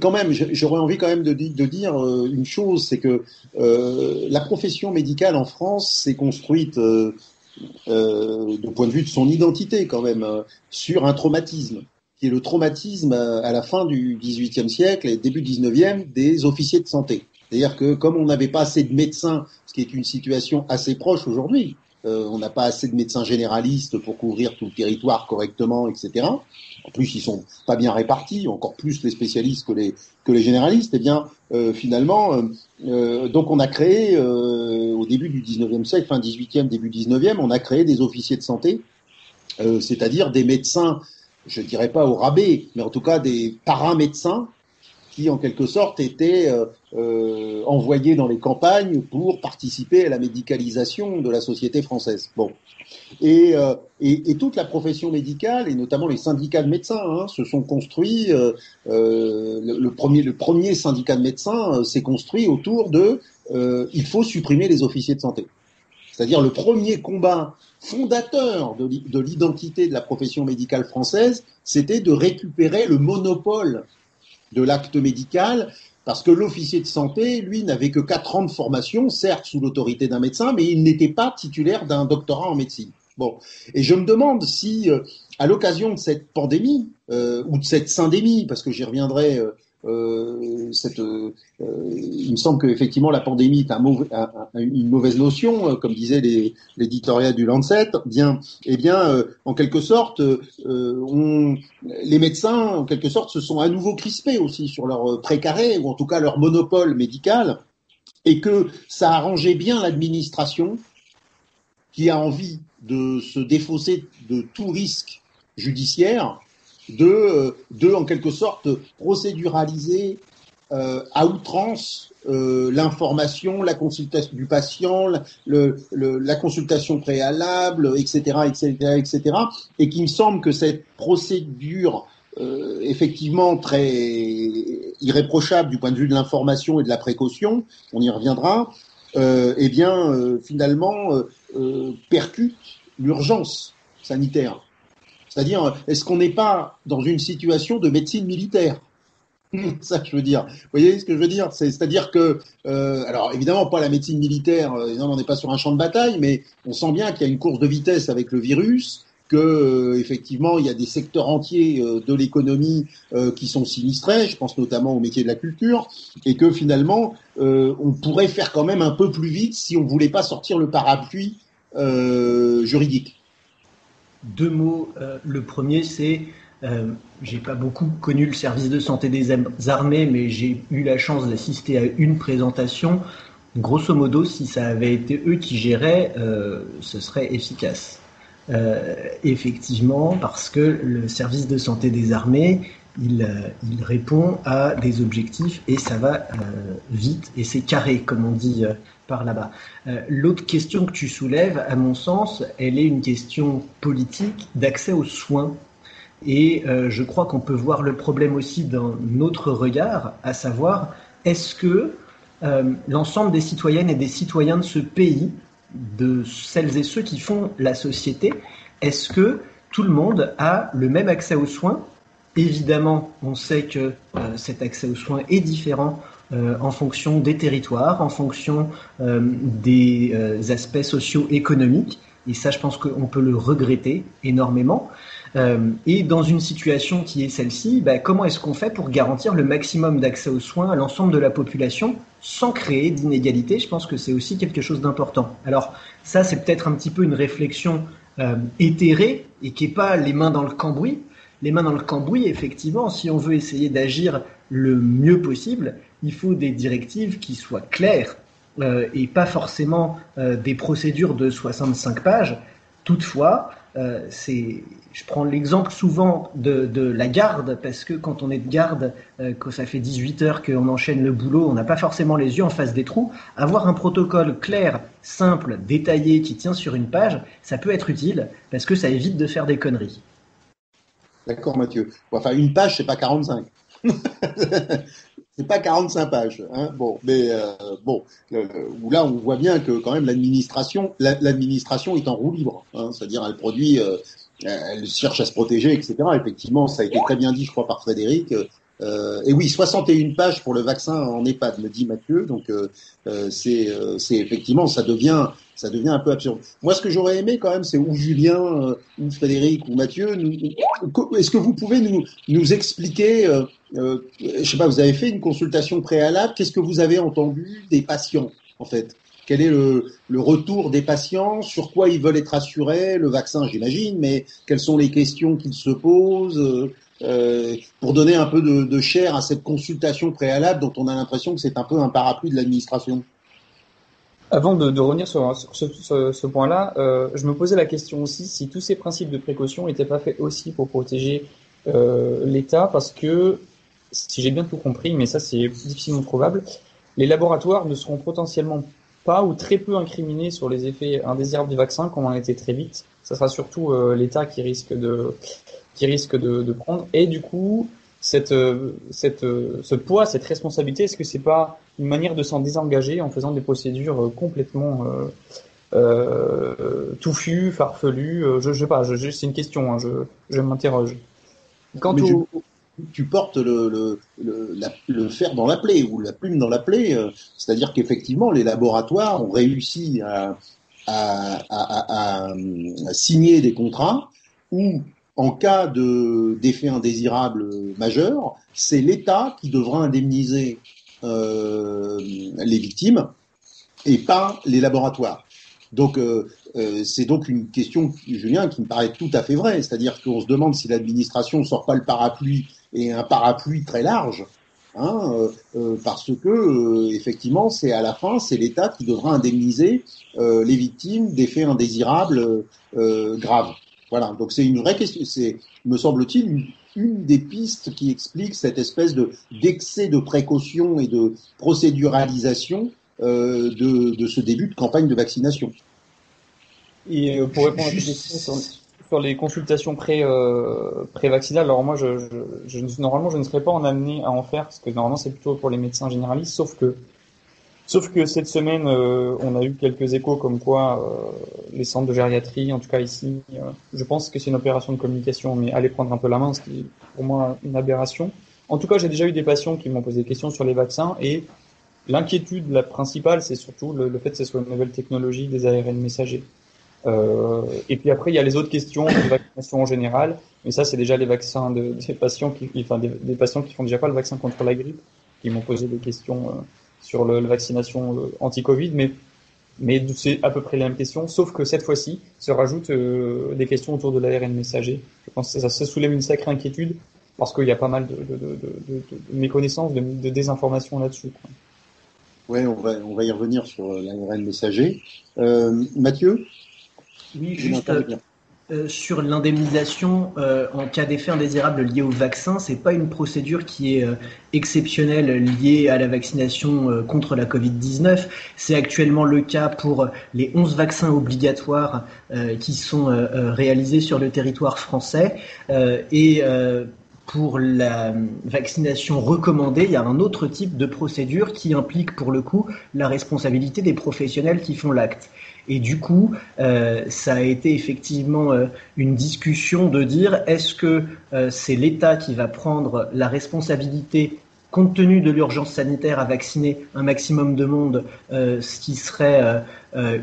quand même, j'aurais envie quand même de dire une chose, c'est que la profession médicale en France s'est construite, du point de vue de son identité quand même, sur un traumatisme, qui est le traumatisme à la fin du XVIIIe siècle et début XIXe des officiers de santé. C'est-à-dire que comme on n'avait pas assez de médecins, ce qui est une situation assez proche aujourd'hui, on n'a pas assez de médecins généralistes pour couvrir tout le territoire correctement, etc. En plus, ils sont pas bien répartis, encore plus les spécialistes que les généralistes. Eh bien, finalement, donc on a créé au début du 19e siècle, fin 18e, début 19e, on a créé des officiers de santé, c'est-à-dire des médecins, je dirais pas au rabais, mais en tout cas des paramédecins qui, en quelque sorte, étaient envoyés dans les campagnes pour participer à la médicalisation de la société française. Bon. Et toute la profession médicale, et notamment les syndicats de médecins, se sont construits. Le premier syndicat de médecins s'est construit autour de il faut supprimer les officiers de santé. C'est-à-dire le premier combat fondateur de l'identité de la profession médicale française, c'était de récupérer le monopole de l'acte médical, parce que l'officier de santé, lui, n'avait que 4 ans de formation, certes sous l'autorité d'un médecin, mais il n'était pas titulaire d'un doctorat en médecine. Bon, et je me demande si, à l'occasion de cette pandémie ou de cette syndémie, parce que j'y reviendrai, il me semble qu'effectivement la pandémie est une mauvaise notion, comme disait l'éditorial du Lancet. En quelque sorte, les médecins, en quelque sorte, se sont à nouveau crispés aussi sur leur précaré ou en tout cas leur monopole médical, et que ça arrangeait bien l'administration qui a envie de se défausser de tout risque judiciaire, de en quelque sorte procéduraliser à outrance l'information, la consultation du patient, la consultation préalable, etc., et qu'il me semble que cette procédure effectivement très irréprochable du point de vue de l'information et de la précaution, on y reviendra, finalement percute l'urgence sanitaire. C'est-à-dire, est-ce qu'on n'est pas dans une situation de médecine militaire ? Ça que je veux dire. Vous voyez ce que je veux dire ? C'est-à-dire que, alors évidemment pas la médecine militaire, on n'est pas sur un champ de bataille, mais on sent bien qu'il y a une course de vitesse avec le virus, que effectivement il y a des secteurs entiers de l'économie qui sont sinistrés, je pense notamment au métier de la culture, et que finalement on pourrait faire quand même un peu plus vite si on voulait pas sortir le parapluie juridique. 2 mots. Le premier, c'est j'ai pas beaucoup connu le service de santé des armées, mais j'ai eu la chance d'assister à une présentation. Grosso modo, si ça avait été eux qui géraient, ce serait efficace. Effectivement, parce que le service de santé des armées, il répond à des objectifs et ça va vite et c'est carré, comme on dit par là-bas. L'autre question que tu soulèves, à mon sens, elle est une question politique d'accès aux soins. Et je crois qu'on peut voir le problème aussi d'un autre regard, à savoir, est-ce que l'ensemble des citoyennes et des citoyens de ce pays, de celles et ceux qui font la société, est-ce que tout le monde a le même accès aux soins ? Évidemment, on sait que cet accès aux soins est différent en fonction des territoires, en fonction des aspects socio-économiques. Et ça, je pense qu'on peut le regretter énormément. Et dans une situation qui est celle-ci, comment est-ce qu'on fait pour garantir le maximum d'accès aux soins à l'ensemble de la population sans créer d'inégalités ? Je pense que c'est aussi quelque chose d'important. Alors ça, c'est peut-être un petit peu une réflexion éthérée et qui n'est pas les mains dans le cambouis. Les mains dans le cambouis, effectivement, si on veut essayer d'agir le mieux possible, il faut des directives qui soient claires et pas forcément des procédures de 65 pages. Toutefois, je prends l'exemple souvent de la garde, parce que quand on est de garde, que ça fait 18 heures qu'on enchaîne le boulot, on n'a pas forcément les yeux en face des trous. Avoir un protocole clair, simple, détaillé, qui tient sur une page, ça peut être utile, parce que ça évite de faire des conneries. D'accord, Mathieu. Enfin, une page, c'est pas 45. C'est pas 45 pages, hein. Bon, mais où là, on voit bien que quand même l'administration est en roue libre, hein. C'est-à-dire, elle produit, elle cherche à se protéger, etc. Effectivement, ça a été très bien dit, je crois, par Frédéric. Et oui, 61 pages pour le vaccin en EHPAD, me dit Mathieu. Donc, c'est effectivement, ça devient un peu absurde. Moi, ce que j'aurais aimé quand même, c'est ou Julien, ou Frédéric, ou Mathieu, est-ce que vous pouvez nous expliquer, je sais pas, vous avez fait une consultation préalable, qu'est-ce que vous avez entendu des patients, en fait? Quel est le retour des patients? Sur quoi ils veulent être assurés? Le vaccin, j'imagine, mais quelles sont les questions qu'ils se posent? Pour donner un peu de chair à cette consultation préalable dont on a l'impression que c'est un peu un parapluie de l'administration. Avant de revenir sur ce point-là, je me posais la question aussi si tous ces principes de précaution n'étaient pas faits aussi pour protéger l'État, parce que, si j'ai bien tout compris, mais ça c'est difficilement probable, les laboratoires ne seront potentiellement pas ou très peu incriminés sur les effets indésirables du vaccin, comme on a été très vite. Ça sera surtout l'État qui risque de prendre. Et du coup, ce poids, cette responsabilité, est-ce que c'est pas une manière de s'en désengager en faisant des procédures complètement touffues, farfelues? Je sais pas, c'est une question, hein, je m'interroge. Quant tu portes le fer dans la plaie ou la plume dans la plaie, c'est-à-dire qu'effectivement les laboratoires ont réussi signer des contrats où, en cas d'effet indésirable majeur, c'est l'État qui devra indemniser les victimes et pas les laboratoires. Donc, c'est donc une question, Julien, qui me paraît tout à fait vraie. C'est-à-dire qu'on se demande si l'administration ne sort pas le parapluie, et un parapluie très large, parce que, effectivement, c'est à la fin, c'est l'État qui devra indemniser les victimes d'effets indésirables graves. Voilà, donc c'est une vraie question. C'est, me semble-t-il, une des pistes qui explique cette espèce d'excès de précaution et de procéduralisation de ce début de campagne de vaccination. Et pour répondre à cette question sur les consultations pré-vaccinales, alors moi, normalement, je ne serais pas amené à en faire, parce que normalement, c'est plutôt pour les médecins généralistes, sauf que cette semaine, on a eu quelques échos comme quoi les centres de gériatrie, en tout cas ici, je pense que c'est une opération de communication, mais aller prendre un peu la main, ce qui est pour moi une aberration. En tout cas, j'ai déjà eu des patients qui m'ont posé des questions sur les vaccins, et l'inquiétude, la principale, c'est surtout le fait que ce soit une nouvelle technologie des ARN messagers. Et puis après, il y a les autres questions de vaccination en général, mais ça, c'est déjà les vaccins des patients des patients qui font déjà pas le vaccin contre la grippe, qui m'ont posé des questions sur la vaccination anti-Covid, mais c'est à peu près les mêmes questions, sauf que cette fois-ci, se rajoutent des questions autour de l'ARN messager. Je pense que ça soulève une sacrée inquiétude, parce qu'il y a pas mal de méconnaissances, de désinformation là-dessus, quoi. Ouais, on va y revenir sur l'ARN messager. Mathieu? Oui, juste sur l'indemnisation en cas d'effet indésirable lié au vaccin, c'est pas une procédure qui est exceptionnelle liée à la vaccination contre la Covid-19. C'est actuellement le cas pour les 11 vaccins obligatoires qui sont réalisés sur le territoire français pour la vaccination recommandée, il y a un autre type de procédure qui implique pour le coup la responsabilité des professionnels qui font l'acte. Et du coup, ça a été effectivement une discussion de dire est-ce que c'est l'État qui va prendre la responsabilité compte tenu de l'urgence sanitaire à vacciner un maximum de monde, ce qui serait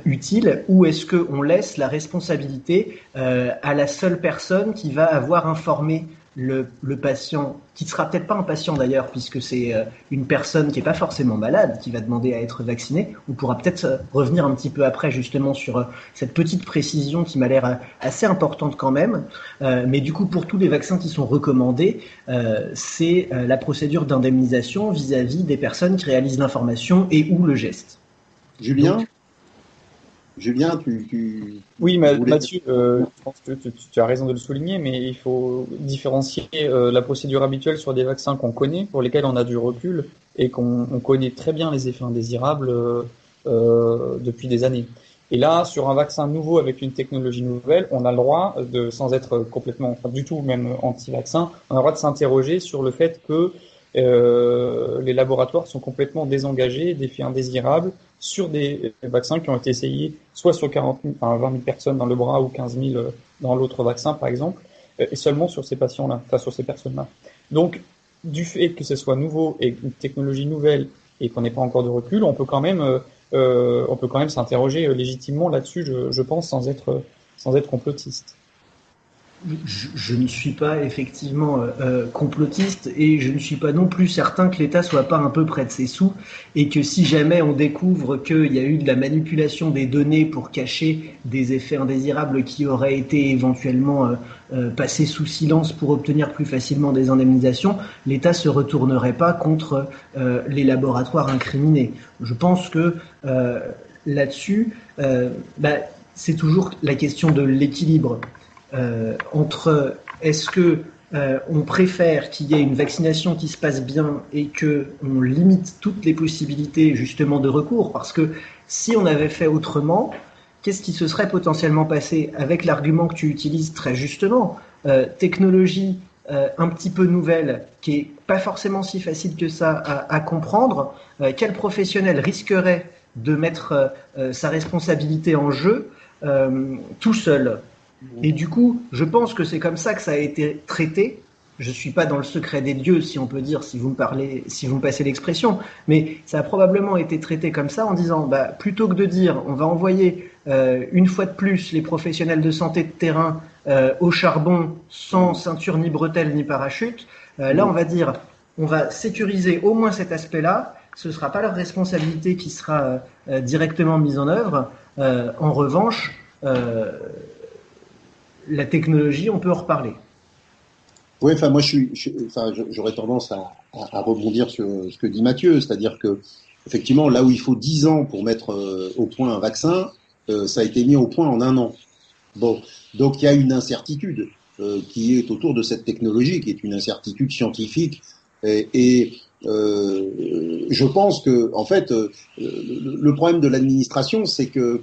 utile, ou est-ce qu'on laisse la responsabilité à la seule personne qui va avoir informé le patient, qui ne sera peut-être pas un patient d'ailleurs, puisque c'est une personne qui n'est pas forcément malade, qui va demander à être vaccinée. On pourra peut-être revenir un petit peu après justement sur cette petite précision qui m'a l'air assez importante quand même. Mais du coup, pour tous les vaccins qui sont recommandés, c'est la procédure d'indemnisation vis-à-vis des personnes qui réalisent l'information et ou le geste. Julien, Oui, Mathieu, je pense que tu as raison de le souligner, mais il faut différencier la procédure habituelle sur des vaccins qu'on connaît, pour lesquels on a du recul et qu'on connaît très bien les effets indésirables depuis des années. Et là, sur un vaccin nouveau avec une technologie nouvelle, on a le droit sans être complètement, pas du tout même anti-vaccin, on a le droit de s'interroger sur le fait que les laboratoires sont complètement désengagés d'effets indésirables sur des vaccins qui ont été essayés soit sur 20 000 personnes dans le bras ou 15 000 dans l'autre vaccin, par exemple, et seulement sur ces patients-là, enfin sur ces personnes-là. Donc, du fait que ce soit nouveau et une technologie nouvelle et qu'on n'ait pas encore de recul, on peut quand même s'interroger légitimement là-dessus, je pense, sans être complotiste. Je ne suis pas effectivement complotiste et je ne suis pas non plus certain que l'État soit pas un peu près de ses sous et que si jamais on découvre qu'il y a eu de la manipulation des données pour cacher des effets indésirables qui auraient été éventuellement passés sous silence pour obtenir plus facilement des indemnisations, l'État se retournerait pas contre les laboratoires incriminés. Je pense que là-dessus, c'est toujours la question de l'équilibre. Entre est-ce que on préfère qu'il y ait une vaccination qui se passe bien et que on limite toutes les possibilités justement de recours, parce que si on avait fait autrement, qu'est-ce qui se serait potentiellement passé avec l'argument que tu utilises très justement, technologie un petit peu nouvelle qui est pas forcément si facile que ça à comprendre, quel professionnel risquerait de mettre sa responsabilité en jeu tout seul? Et du coup, je pense que c'est comme ça que ça a été traité. Je suis pas dans le secret des dieux, si on peut dire, si vous me passez l'expression, mais ça a probablement été traité comme ça en disant, plutôt que de dire, on va envoyer une fois de plus les professionnels de santé de terrain au charbon sans ceinture ni bretelles ni parachute. Là, on va dire, on va sécuriser au moins cet aspect-là. Ce ne sera pas leur responsabilité qui sera directement mise en œuvre. En revanche, la technologie, on peut en reparler. Oui, enfin moi j'aurais tendance à rebondir sur ce que dit Mathieu, c'est-à-dire que effectivement là où il faut 10 ans pour mettre au point un vaccin, ça a été mis au point en 1 an. Bon, donc il y a une incertitude qui est autour de cette technologie, qui est une incertitude scientifique, et je pense que en fait le problème de l'administration, c'est que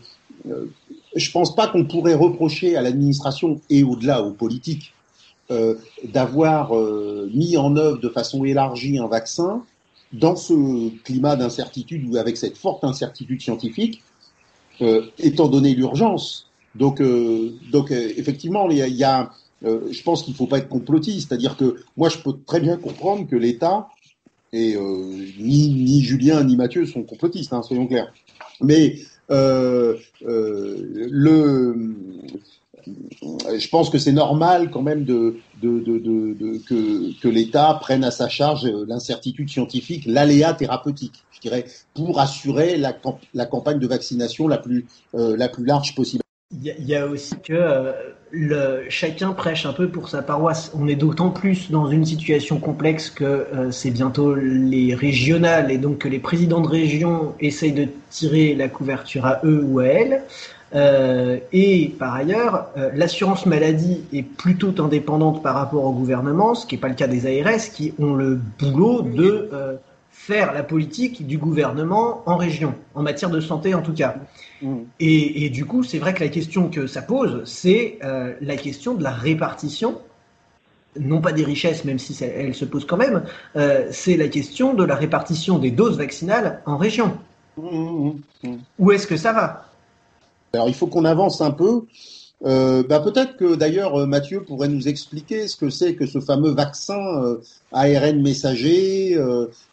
je pense pas qu'on pourrait reprocher à l'administration et au-delà aux politiques d'avoir mis en œuvre de façon élargie un vaccin dans ce climat d'incertitude ou avec cette forte incertitude scientifique, étant donné l'urgence. Donc effectivement, il y a je pense qu'il ne faut pas être complotiste, c'est-à-dire que moi je peux très bien comprendre que l'État et ni Julien ni Mathieu sont complotistes, hein, soyons clairs. Mais je pense que c'est normal quand même que l'État prenne à sa charge l'incertitude scientifique, l'aléa thérapeutique, je dirais, pour assurer la campagne de vaccination la plus large possible. Il y a aussi que chacun prêche un peu pour sa paroisse. On est d'autant plus dans une situation complexe que c'est bientôt les régionales et donc que les présidents de région essayent de tirer la couverture à eux ou à elles. Et par ailleurs, l'assurance maladie est plutôt indépendante par rapport au gouvernement, ce qui n'est pas le cas des ARS qui ont le boulot de faire la politique du gouvernement en région, en matière de santé en tout cas. Et du coup, c'est vrai que la question que ça pose, c'est la question de la répartition, non pas des richesses, même si elle se pose quand même, c'est la question de la répartition des doses vaccinales en région. Où est-ce que ça va ? Alors, il faut qu'on avance un peu. Peut-être que d'ailleurs Mathieu pourrait nous expliquer ce que c'est que ce fameux vaccin ARN messager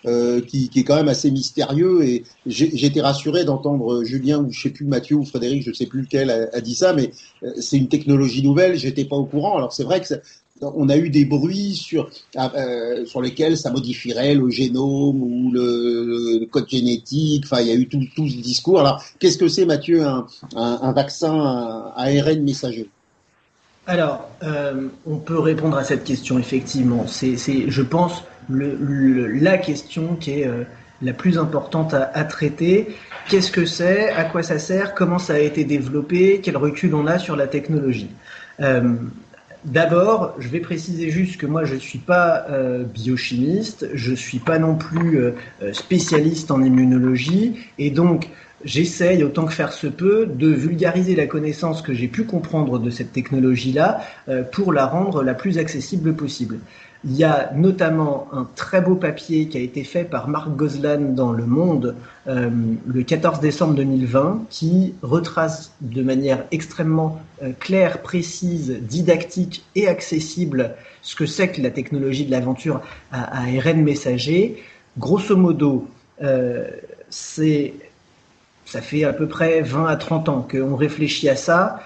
qui est quand même assez mystérieux, et j'ai été rassuré d'entendre Julien ou je sais plus Mathieu ou Frédéric, je sais plus lequel a dit ça, mais c'est une technologie nouvelle, j'étais pas au courant. Alors c'est vrai que on a eu des bruits sur lesquels ça modifierait le génome ou le code génétique. Enfin, il y a eu tout ce discours. Alors, qu'est-ce que c'est, Mathieu, un vaccin ARN messager ? Alors, on peut répondre à cette question, effectivement. C'est je pense, la question qui est la plus importante à traiter. Qu'est-ce que c'est ? À quoi ça sert ? Comment ça a été développé ? Quel recul on a sur la technologie ? D'abord, je vais préciser juste que moi je suis pas biochimiste, je suis pas non plus spécialiste en immunologie, et donc j'essaye autant que faire se peut de vulgariser la connaissance que j'ai pu comprendre de cette technologie-là pour la rendre la plus accessible possible. Il y a notamment un très beau papier qui a été fait par Marc Gozlan dans Le Monde le 14 décembre 2020 qui retrace de manière extrêmement claire, précise, didactique et accessible ce que c'est que la technologie de l'aventure à ARN messager. Grosso modo, ça fait à peu près 20 à 30 ans qu'on réfléchit à ça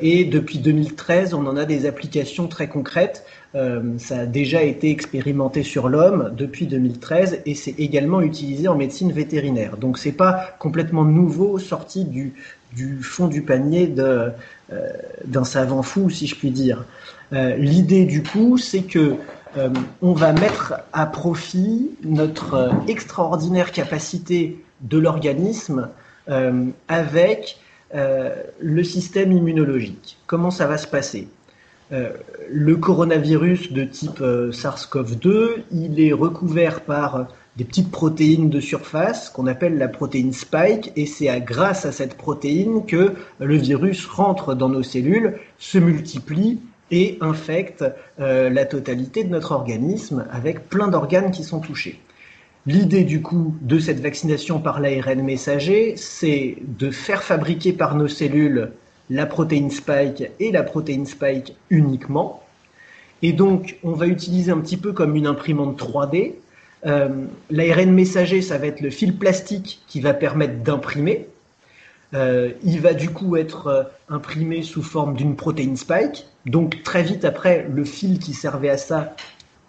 et depuis 2013, on en a des applications très concrètes. Ça a déjà été expérimenté sur l'homme depuis 2013 et c'est également utilisé en médecine vétérinaire. Donc c'est pas complètement nouveau, sorti du fond du panier d'un savant fou, si je puis dire. L'idée du coup, c'est que on va mettre à profit notre extraordinaire capacité de l'organisme avec le système immunologique. Comment ça va se passer ? Le coronavirus de type SARS-CoV-2, il est recouvert par des petites protéines de surface qu'on appelle la protéine spike, et c'est grâce à cette protéine que le virus rentre dans nos cellules, se multiplie et infecte la totalité de notre organisme avec plein d'organes qui sont touchés. L'idée du coup de cette vaccination par l'ARN messager, c'est de faire fabriquer par nos cellules la protéine spike et la protéine spike uniquement. Et donc, on va utiliser un petit peu comme une imprimante 3D. L'ARN messager, ça va être le fil plastique qui va permettre d'imprimer. Il va du coup être imprimé sous forme d'une protéine spike. Donc très vite après, le fil qui servait à ça,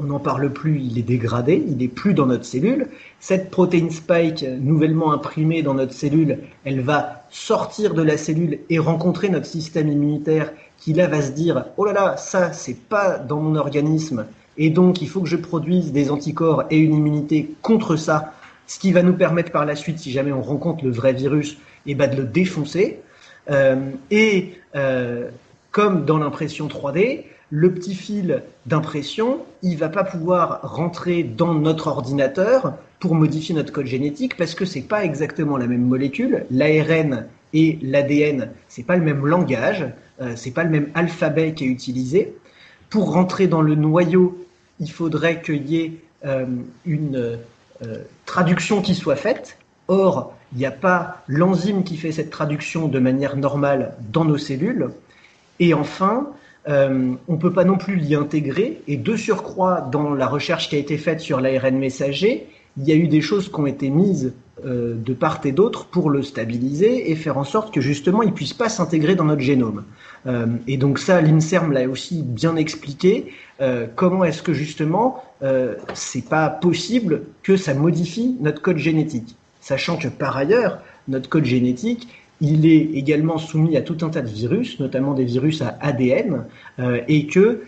on n'en parle plus, il est dégradé, il n'est plus dans notre cellule. Cette protéine spike nouvellement imprimée dans notre cellule, elle va sortir de la cellule et rencontrer notre système immunitaire qui là va se dire « Oh là là, ça c'est pas dans mon organisme et donc il faut que je produise des anticorps et une immunité contre ça », ce qui va nous permettre par la suite, si jamais on rencontre le vrai virus, de le défoncer. Comme dans l'impression 3D, le petit fil d'impression, il va pas pouvoir rentrer dans notre ordinateur pour modifier notre code génétique parce que c'est pas exactement la même molécule. L'ARN et l'ADN, c'est pas le même langage, c'est pas le même alphabet qui est utilisé. Pour rentrer dans le noyau, il faudrait qu'il y ait une traduction qui soit faite. Or, il n'y a pas l'enzyme qui fait cette traduction de manière normale dans nos cellules. Et enfin, on ne peut pas non plus l'y intégrer. Et de surcroît, dans la recherche qui a été faite sur l'ARN messager, il y a eu des choses qui ont été mises de part et d'autre pour le stabiliser et faire en sorte que justement il ne puisse pas s'intégrer dans notre génome. Et donc ça, l'INSERM l'a aussi bien expliqué. Comment est-ce que justement c'est pas possible que ça modifie notre code génétique, sachant que par ailleurs notre code génétique il est également soumis à tout un tas de virus, notamment des virus à ADN, et que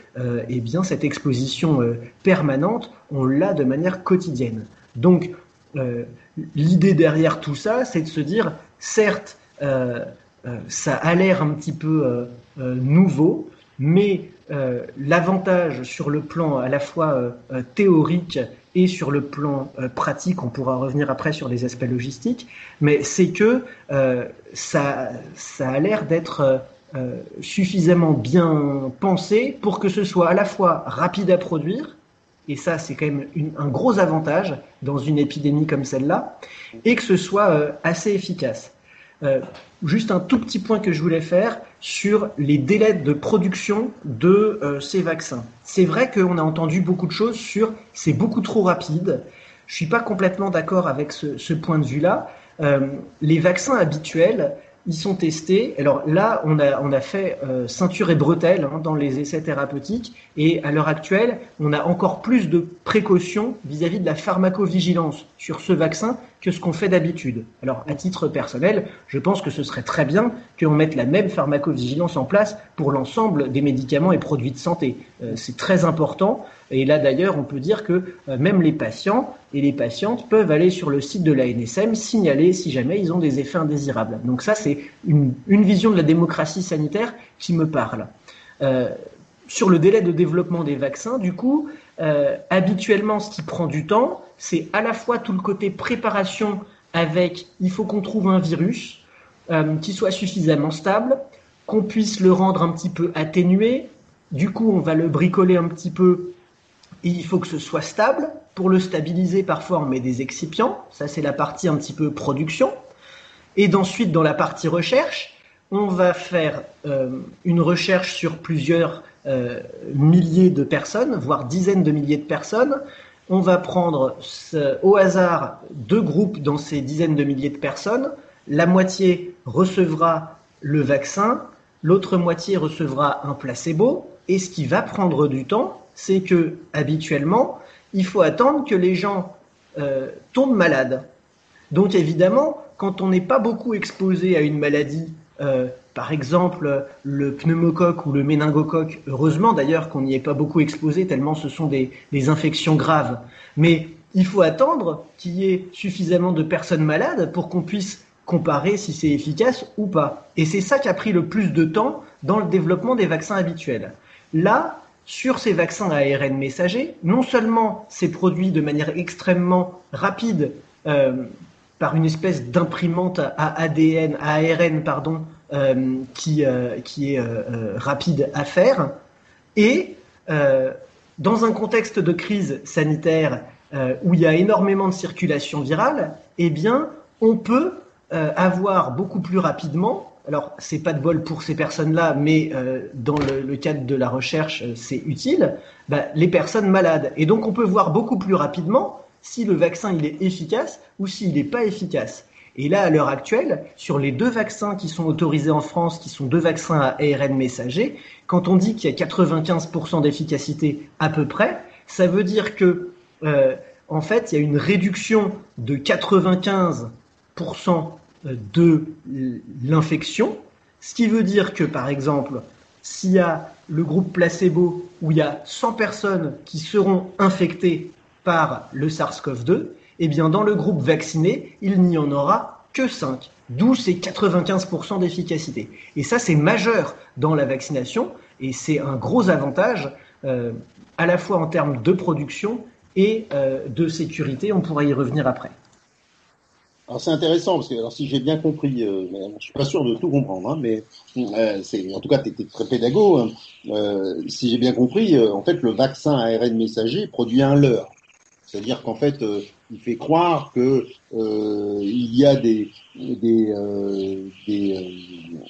eh bien cette exposition permanente, on l'a de manière quotidienne. Donc l'idée derrière tout ça, c'est de se dire, certes, ça a l'air un petit peu nouveau, mais l'avantage sur le plan à la fois théorique et sur le plan pratique, on pourra revenir après sur les aspects logistiques, mais c'est que ça a l'air d'être suffisamment bien pensé pour que ce soit à la fois rapide à produire, et ça c'est quand même un gros avantage dans une épidémie comme celle-là, et que ce soit assez efficace. Juste un tout petit point que je voulais faire sur les délais de production de ces vaccins. C'est vrai qu'on a entendu beaucoup de choses sur c'est beaucoup trop rapide. Je suis pas complètement d'accord avec ce point de vue-là. Les vaccins habituels, ils sont testés. Alors là, on a fait ceinture et bretelles dans les essais thérapeutiques, et à l'heure actuelle, on a encore plus de précautions vis-à-vis de la pharmacovigilance sur ce vaccin que ce qu'on fait d'habitude. Alors, à titre personnel, je pense que ce serait très bien qu'on mette la même pharmacovigilance en place pour l'ensemble des médicaments et produits de santé. C'est très important. Et là, d'ailleurs, on peut dire que même les patients et les patientes peuvent aller sur le site de l'ANSM signaler si jamais ils ont des effets indésirables. Donc ça, c'est une vision de la démocratie sanitaire qui me parle. Sur le délai de développement des vaccins, du coup, habituellement, ce qui prend du temps, c'est à la fois tout le côté préparation avec, il faut qu'on trouve un virus qui soit suffisamment stable, qu'on puisse le rendre un petit peu atténué. Du coup, on va le bricoler un petit peu et il faut que ce soit stable. Pour le stabiliser, parfois, on met des excipients. Ça, c'est la partie un petit peu production. Et ensuite, dans la partie recherche, on va faire une recherche sur plusieurs milliers de personnes, voire dizaines de milliers de personnes. On va prendre au hasard 2 groupes dans ces dizaines de milliers de personnes. La moitié recevra le vaccin, l'autre moitié recevra un placebo. Et ce qui va prendre du temps, c'est que habituellement, il faut attendre que les gens tombent malades. Donc évidemment, quand on n'est pas beaucoup exposé à une maladie, par exemple le pneumocoque ou le méningocoque, heureusement d'ailleurs qu'on n'y est pas beaucoup exposé tellement ce sont des infections graves, mais il faut attendre qu'il y ait suffisamment de personnes malades pour qu'on puisse comparer si c'est efficace ou pas. Et c'est ça qui a pris le plus de temps dans le développement des vaccins habituels. Là, sur ces vaccins à ARN messager, non seulement c'est produit de manière extrêmement rapide par une espèce d'imprimante à ARN, qui est rapide à faire, et dans un contexte de crise sanitaire où il y a énormément de circulation virale, eh bien, on peut avoir beaucoup plus rapidement. Alors, c'est pas de bol pour ces personnes-là, mais dans le cadre de la recherche, c'est utile, les personnes malades. Et donc, on peut voir beaucoup plus rapidement si le vaccin il est efficace ou s'il n'est pas efficace. Et là, à l'heure actuelle, sur les 2 vaccins qui sont autorisés en France, qui sont 2 vaccins à ARN messager, quand on dit qu'il y a 95% d'efficacité à peu près, ça veut dire que, en fait, il y a une réduction de 95% de l'infection, ce qui veut dire que, par exemple, s'il y a le groupe placebo où il y a 100 personnes qui seront infectées par le SARS-CoV-2, eh bien, dans le groupe vacciné, il n'y en aura que 5, d'où ces 95% d'efficacité. Et ça, c'est majeur dans la vaccination, et c'est un gros avantage, à la fois en termes de production et de sécurité. On pourra y revenir après. Alors c'est intéressant parce que alors si j'ai bien compris, je suis pas sûr de tout comprendre, hein, mais en tout cas t'es très pédago. Hein, si j'ai bien compris, en fait le vaccin ARN messager produit un leurre, c'est-à-dire qu'en fait il fait croire que il y a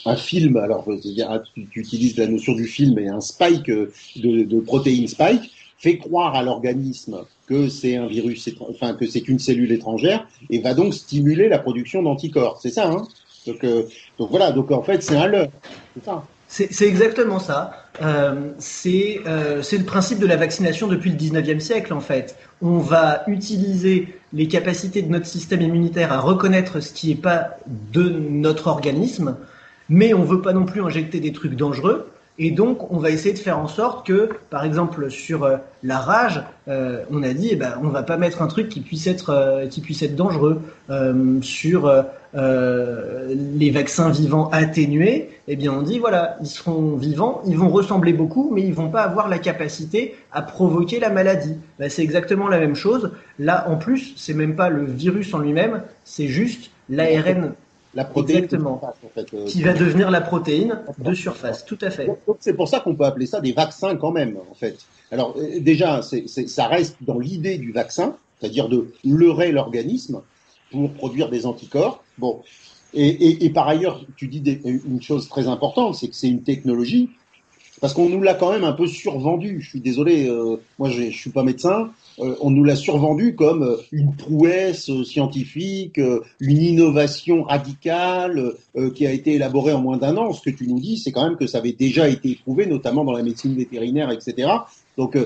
un film. Alors c'est-à-dire tu utilises la notion du film et un spike de protéines spike fait croire à l'organisme que c'est un virus, enfin que c'est une cellule étrangère, et va donc stimuler la production d'anticorps. C'est ça, hein? Donc voilà. Donc en fait, c'est un leurre. C'est ça. C'est exactement ça. C'est le principe de la vaccination depuis le 19e siècle, en fait. On va utiliser les capacités de notre système immunitaire à reconnaître ce qui n'est pas de notre organisme, mais on veut pas non plus injecter des trucs dangereux. Et donc, on va essayer de faire en sorte que, par exemple, sur la rage, on a dit, on va pas mettre un truc qui puisse être dangereux. Sur les vaccins vivants atténués, eh bien, on dit, voilà, ils seront vivants, ils vont ressembler beaucoup, mais ils vont pas avoir la capacité à provoquer la maladie. C'est exactement la même chose. Là, en plus, c'est même pas le virus en lui-même, c'est juste l'ARN. La protéine exactement, de surface, en fait, qui va devenir la protéine de surface, tout à fait. Donc c'est pour ça qu'on peut appeler ça des vaccins quand même, en fait. Alors déjà, ça reste dans l'idée du vaccin, c'est-à-dire de leurrer l'organisme pour produire des anticorps. Bon, et par ailleurs, tu dis une chose très importante, c'est que c'est une technologie, parce qu'on nous l'a quand même un peu survendu. Je suis désolé, moi je suis pas médecin. On nous l'a survendu comme une prouesse scientifique, une innovation radicale qui a été élaborée en moins d'1 an. Ce que tu nous dis, c'est quand même que ça avait déjà été éprouvé, notamment dans la médecine vétérinaire, etc. Donc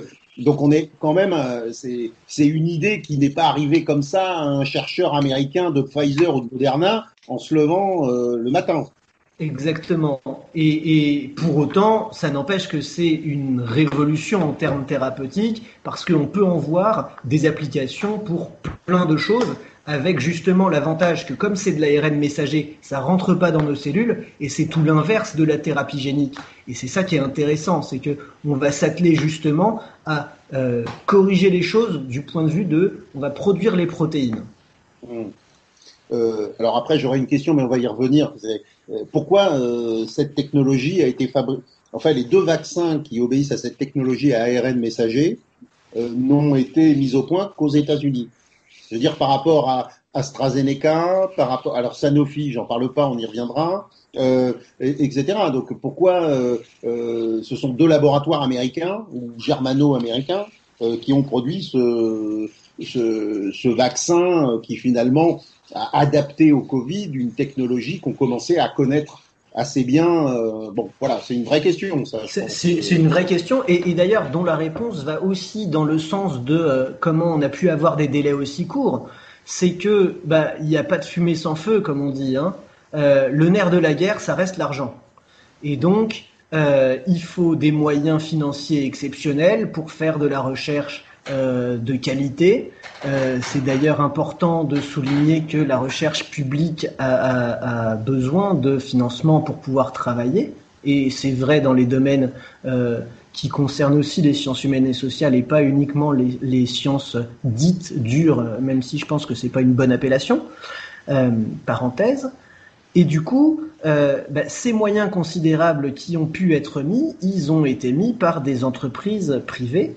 on est quand même, c'est une idée qui n'est pas arrivée comme ça à un chercheur américain de Pfizer ou de Moderna en se levant le matin. Exactement. Et pour autant, ça n'empêche que c'est une révolution en termes thérapeutiques parce qu'on peut en voir des applications pour plein de choses avec justement l'avantage que comme c'est de l'ARN messager, ça rentre pas dans nos cellules et c'est tout l'inverse de la thérapie génique. Et c'est ça qui est intéressant, c'est que on va s'atteler justement à corriger les choses du point de vue de on va produire les protéines. Alors après, j'aurais une question, mais on va y revenir. Pourquoi cette technologie a été fabriquée? Enfin, les 2 vaccins qui obéissent à cette technologie à ARN messager n'ont été mis au point qu'aux États-Unis. Je veux dire, par rapport à AstraZeneca, par rapport, alors Sanofi, j'en parle pas, on y reviendra, etc. Donc pourquoi ce sont 2 laboratoires américains ou germano-américains qui ont produit ce vaccin qui finalement a adapté au Covid une technologie qu'on commençait à connaître assez bien. Bon, voilà, c'est une vraie question. Ça, c'est une vraie question et d'ailleurs dont la réponse va aussi dans le sens de comment on a pu avoir des délais aussi courts. C'est que il n'y a pas de fumée sans feu, comme on dit. Hein. Le nerf de la guerre, ça reste l'argent. Et donc, il faut des moyens financiers exceptionnels pour faire de la recherche de qualité. C'est d'ailleurs important de souligner que la recherche publique a besoin de financement pour pouvoir travailler, et c'est vrai dans les domaines qui concernent aussi les sciences humaines et sociales et pas uniquement les sciences dites dures, même si je pense que c'est pas une bonne appellation. Parenthèse. Et du coup, ces moyens considérables qui ont pu être mis, ils ont été mis par des entreprises privées.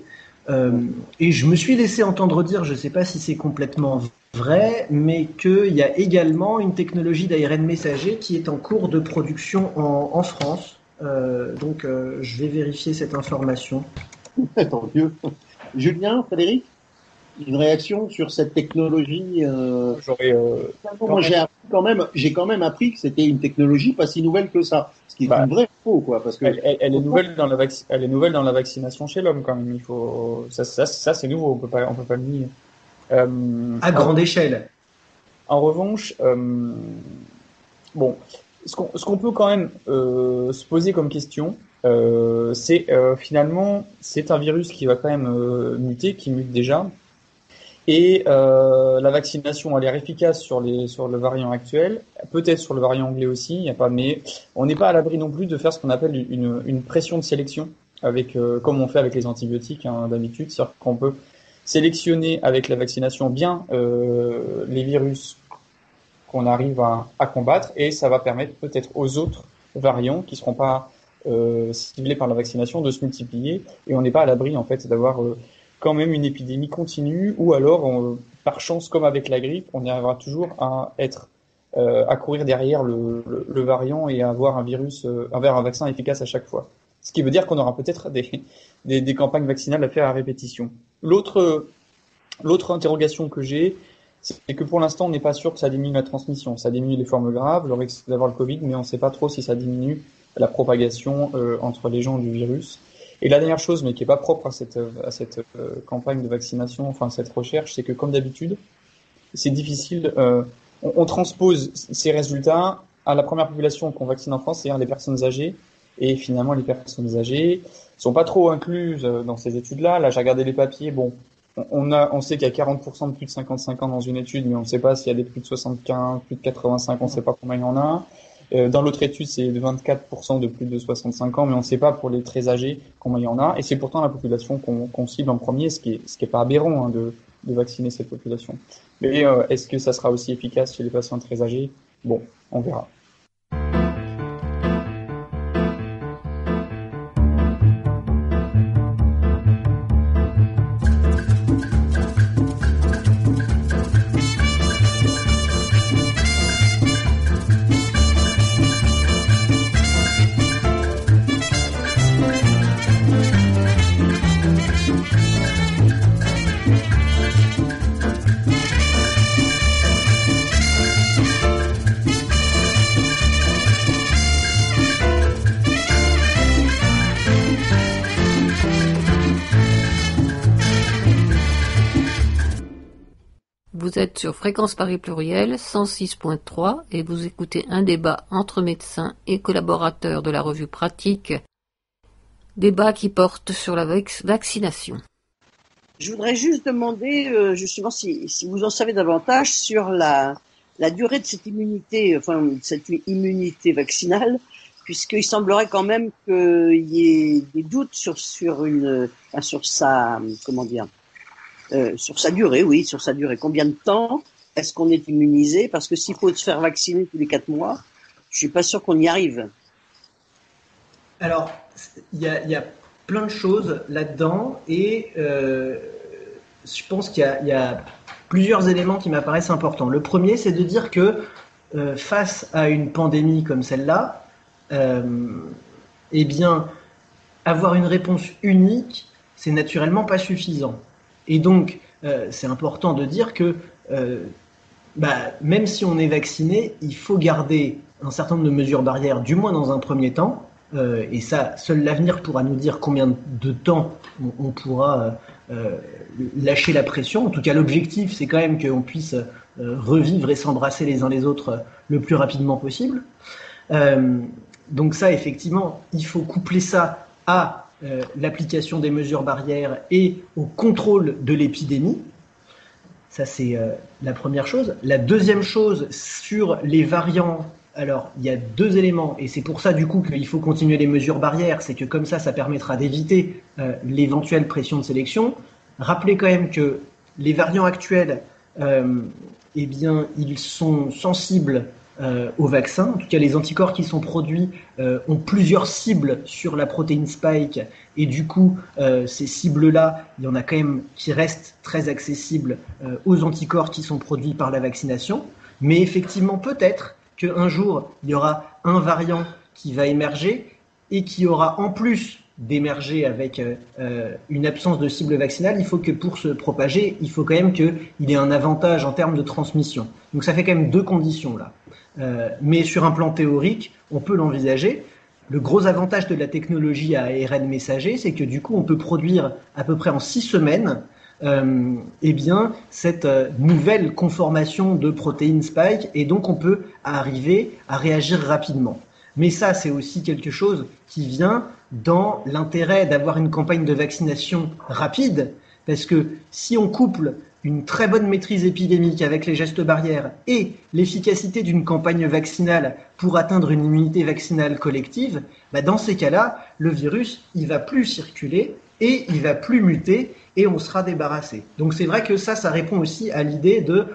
Et je me suis laissé entendre dire, je ne sais pas si c'est complètement vrai, mais qu'il y a également une technologie d'ARN messager qui est en cours de production en France. Donc, je vais vérifier cette information. Tant mieux. Julien, Frédéric ? une réaction sur cette technologie. Moi, j'ai quand même appris que c'était une technologie pas si nouvelle que ça, ce qui est une vraie faux, quoi, parce que elle est nouvelle dans la vaccination chez l'homme quand même. Il faut ça c'est nouveau, on peut pas le nier. À grande échelle. En revanche, bon, ce qu'on peut quand même se poser comme question, c'est finalement c'est un virus qui va quand même muter, qui mute déjà. Et la vaccination a l'air efficace sur le variant actuel, peut-être sur le variant anglais aussi, mais on n'est pas à l'abri non plus de faire ce qu'on appelle une pression de sélection, comme on fait avec les antibiotiques d'habitude, c'est-à-dire qu'on peut sélectionner avec la vaccination bien les virus qu'on arrive à combattre, et ça va permettre peut-être aux autres variants qui seront pas ciblés par la vaccination de se multiplier, et on n'est pas à l'abri en fait d'avoir quand même une épidémie continue, ou alors, par chance, comme avec la grippe, on y arrivera toujours à courir derrière le variant et à avoir un vaccin efficace à chaque fois. Ce qui veut dire qu'on aura peut-être des campagnes vaccinales à faire à répétition. L'autre interrogation que j'ai, c'est que pour l'instant, on n'est pas sûr que ça diminue la transmission. Ça diminue les formes graves, le risque d'avoir le Covid, mais on ne sait pas trop si ça diminue la propagation entre les gens du virus. Et la dernière chose, mais qui est pas propre à cette campagne de vaccination, enfin cette recherche, c'est que comme d'habitude, c'est difficile. On transpose ces résultats à la première population qu'on vaccine en France, c'est-à-dire les personnes âgées. Et finalement, les personnes âgées sont pas trop incluses dans ces études-là. Là, j'ai regardé les papiers. Bon, on sait qu'il y a 40% de plus de 55 ans dans une étude, mais on ne sait pas s'il y a des plus de 75, plus de 85, on ne sait pas combien il y en a. Dans l'autre étude, c'est de 24% de plus de 65 ans, mais on ne sait pas pour les très âgés combien il y en a. Et c'est pourtant la population qu'on cible en premier, ce qui est pas aberrant de vacciner cette population. Mais est-ce que ça sera aussi efficace chez les patients très âgés? Bon, on verra. Vous êtes sur Fréquence Paris Pluriel 106.3 et vous écoutez un débat entre médecins et collaborateurs de la revue Pratique, débat qui porte sur la vaccination. Je voudrais juste demander justement si vous en savez davantage sur la durée de cette immunité, vaccinale, puisqu'il semblerait quand même qu'il y ait des doutes sur sa durée, Combien de temps est-ce qu'on est immunisé? Parce que s'il faut se faire vacciner tous les 4 mois, je suis pas sûr qu'on y arrive. Alors, il y a plein de choses là-dedans, et je pense qu'il y a plusieurs éléments qui m'apparaissent importants. Le premier, c'est de dire que face à une pandémie comme celle-là, avoir une réponse unique, c'est naturellement pas suffisant. Et donc, c'est important de dire que même si on est vacciné, il faut garder un certain nombre de mesures barrières, du moins dans un premier temps. Et ça, seul l'avenir pourra nous dire combien de temps on pourra lâcher la pression. En tout cas, l'objectif, c'est quand même qu'on puisse revivre et s'embrasser les uns les autres le plus rapidement possible. Donc ça, effectivement, il faut coupler ça à l'application des mesures barrières et au contrôle de l'épidémie. Ça, c'est la première chose. La deuxième chose, sur les variants, alors il y a 2 éléments, et c'est pour ça du coup qu'il faut continuer les mesures barrières, c'est que comme ça permettra d'éviter l'éventuelle pression de sélection. Rappelez quand même que les variants actuels, ils sont sensibles au vaccin. En tout cas, les anticorps qui sont produits ont plusieurs cibles sur la protéine spike, et du coup, ces cibles-là, il y en a quand même qui restent très accessibles aux anticorps qui sont produits par la vaccination. Mais effectivement, peut-être qu'un jour, il y aura un variant qui va émerger et qui aura en plus d'émerger avec une absence de cible vaccinale, il faut que pour se propager, il faut quand même qu'il ait un avantage en termes de transmission. Donc ça fait quand même deux conditions là. Mais sur un plan théorique, on peut l'envisager. Le gros avantage de la technologie à ARN messager, c'est que du coup, on peut produire à peu près en 6 semaines cette nouvelle conformation de protéines spike, et donc on peut arriver à réagir rapidement. Mais ça, c'est aussi quelque chose qui vient dans l'intérêt d'avoir une campagne de vaccination rapide, parce que si on couple une très bonne maîtrise épidémique avec les gestes barrières et l'efficacité d'une campagne vaccinale pour atteindre une immunité vaccinale collective, dans ces cas-là, le virus, il va plus circuler et il va plus muter et on sera débarrassé. Donc c'est vrai que ça répond aussi à l'idée de,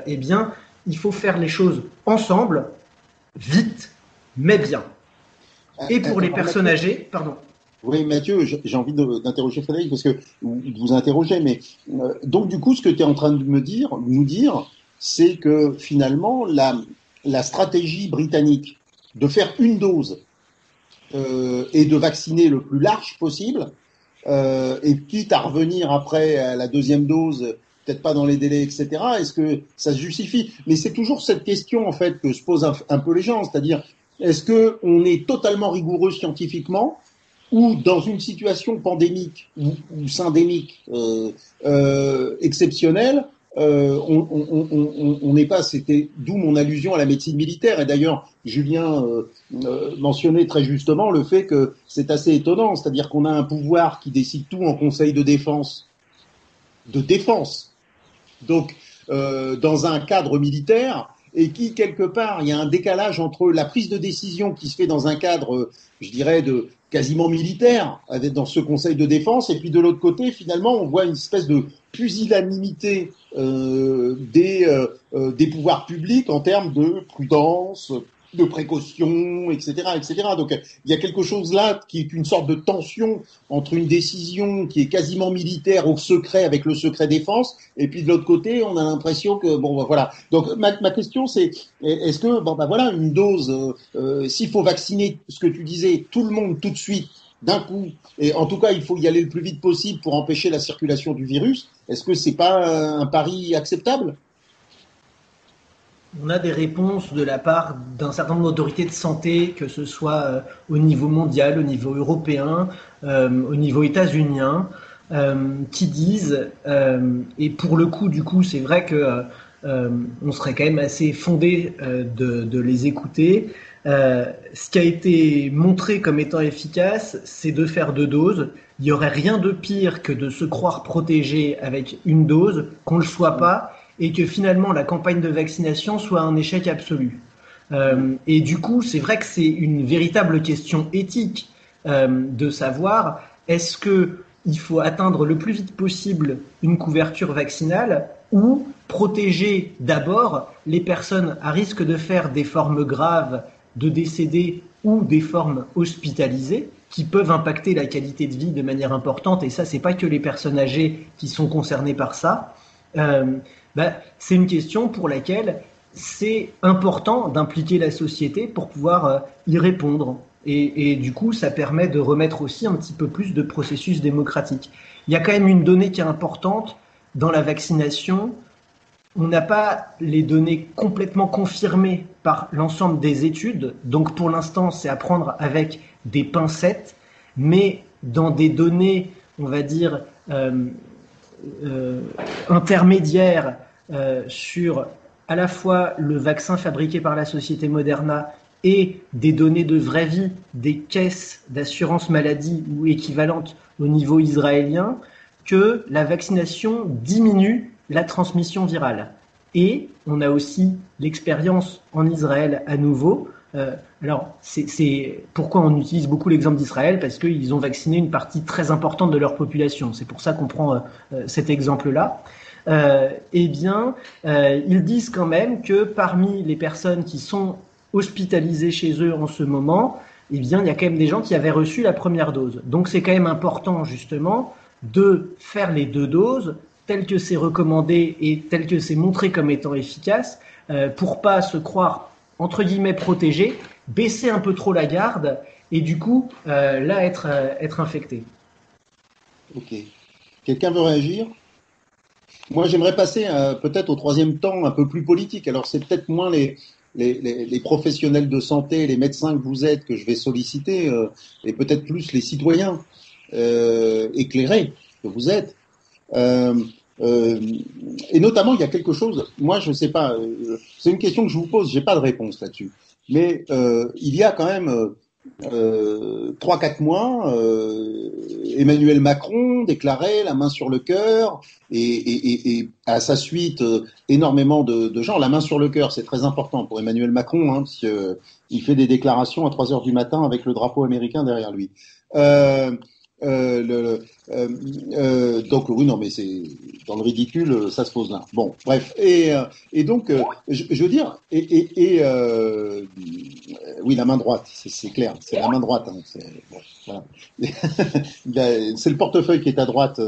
il faut faire les choses ensemble, vite, mais bien. Et pour les personnes âgées, pardon. Oui, Mathieu, j'ai envie d'interroger Frédéric ou de vous interroger, mais donc du coup, ce que tu es en train de nous dire, c'est que finalement, la stratégie britannique de faire une dose et de vacciner le plus large possible, et quitte à revenir après à la deuxième dose, peut-être pas dans les délais, etc. Est-ce que ça se justifie? Mais c'est toujours cette question en fait que se posent un peu les gens, c'est-à-dire est-ce que on est totalement rigoureux scientifiquement, ou dans une situation pandémique ou syndémique exceptionnelle, on n'est pas. C'était d'où mon allusion à la médecine militaire. Et d'ailleurs, Julien mentionnait très justement le fait que c'est assez étonnant, c'est-à-dire qu'on a un pouvoir qui décide tout en Conseil de défense, donc dans un cadre militaire. Et qui, quelque part, il y a un décalage entre la prise de décision qui se fait dans un cadre, je dirais, de quasiment militaire, dans ce Conseil de défense, et puis de l'autre côté, finalement, on voit une espèce de pusillanimité des pouvoirs publics en termes de prudence, de précaution, etc., etc. Donc, il y a quelque chose là qui est une sorte de tension entre une décision qui est quasiment militaire au secret avec le secret défense, et puis de l'autre côté, on a l'impression que voilà. Donc, ma question c'est, est-ce que une dose, s'il faut vacciner, ce que tu disais, tout le monde tout de suite, d'un coup, et en tout cas, il faut y aller le plus vite possible pour empêcher la circulation du virus. Est-ce que c'est pas un pari acceptable? On a des réponses de la part d'un certain nombre d'autorités de santé, que ce soit au niveau mondial, au niveau européen, au niveau états-unien, qui disent, et pour le coup, du coup, c'est vrai que on serait quand même assez fondé de les écouter. Ce qui a été montré comme étant efficace, c'est de faire 2 doses. Il n'y aurait rien de pire que de se croire protégé avec une dose, qu'on ne le soit pas, et que finalement la campagne de vaccination soit un échec absolu. Et du coup, c'est vrai que c'est une véritable question éthique de savoir est-ce que il faut atteindre le plus vite possible une couverture vaccinale ou protéger d'abord les personnes à risque de faire des formes graves, de décéder ou des formes hospitalisées qui peuvent impacter la qualité de vie de manière importante. Et ça, c'est pas que les personnes âgées qui sont concernées par ça. C'est une question pour laquelle c'est important d'impliquer la société pour pouvoir y répondre. Et du coup, ça permet de remettre aussi un petit peu plus de processus démocratique. Il y a quand même une donnée qui est importante dans la vaccination. On n'a pas les données complètement confirmées par l'ensemble des études. Donc pour l'instant, c'est à prendre avec des pincettes. Mais dans des données, on va dire, intermédiaires sur à la fois le vaccin fabriqué par la société Moderna et des données de vraie vie des caisses d'assurance maladie ou équivalentes au niveau israélien, que la vaccination diminue la transmission virale. Et on a aussi l'expérience en Israël à nouveau. Alors, c'est pourquoi on utilise beaucoup l'exemple d'Israël, parce qu'ils ont vacciné une partie très importante de leur population. C'est pour ça qu'on prend cet exemple-là. Ils disent quand même que parmi les personnes qui sont hospitalisées chez eux en ce moment, il y a quand même des gens qui avaient reçu la première dose. Donc c'est quand même important justement de faire les 2 doses tel que c'est recommandé et tel que c'est montré comme étant efficace, pour pas se croire entre guillemets protégé, baisser un peu trop la garde et du coup là être infecté. Ok. Quelqu'un veut réagir? Moi, j'aimerais passer peut-être au troisième temps un peu plus politique. Alors, c'est peut-être moins les professionnels de santé, les médecins que vous êtes, que je vais solliciter, et peut-être plus les citoyens éclairés que vous êtes. Euh, euh, et notamment, il y a quelque chose, moi, je ne sais pas, c'est une question que je vous pose, j'ai pas de réponse là-dessus. Mais il y a quand même 3-4 mois, Emmanuel Macron déclarait la main sur le cœur et à sa suite énormément de gens. La main sur le cœur, c'est très important pour Emmanuel Macron, hein, parce que, il fait des déclarations à 3 heures du matin avec le drapeau américain derrière lui. Euh, donc oui, non, mais c'est dans le ridicule, ça se pose là. Bon, bref, et donc je veux dire, oui, la main droite, c'est clair, c'est la main droite. Hein, bon, voilà. C'est le portefeuille qui est à droite,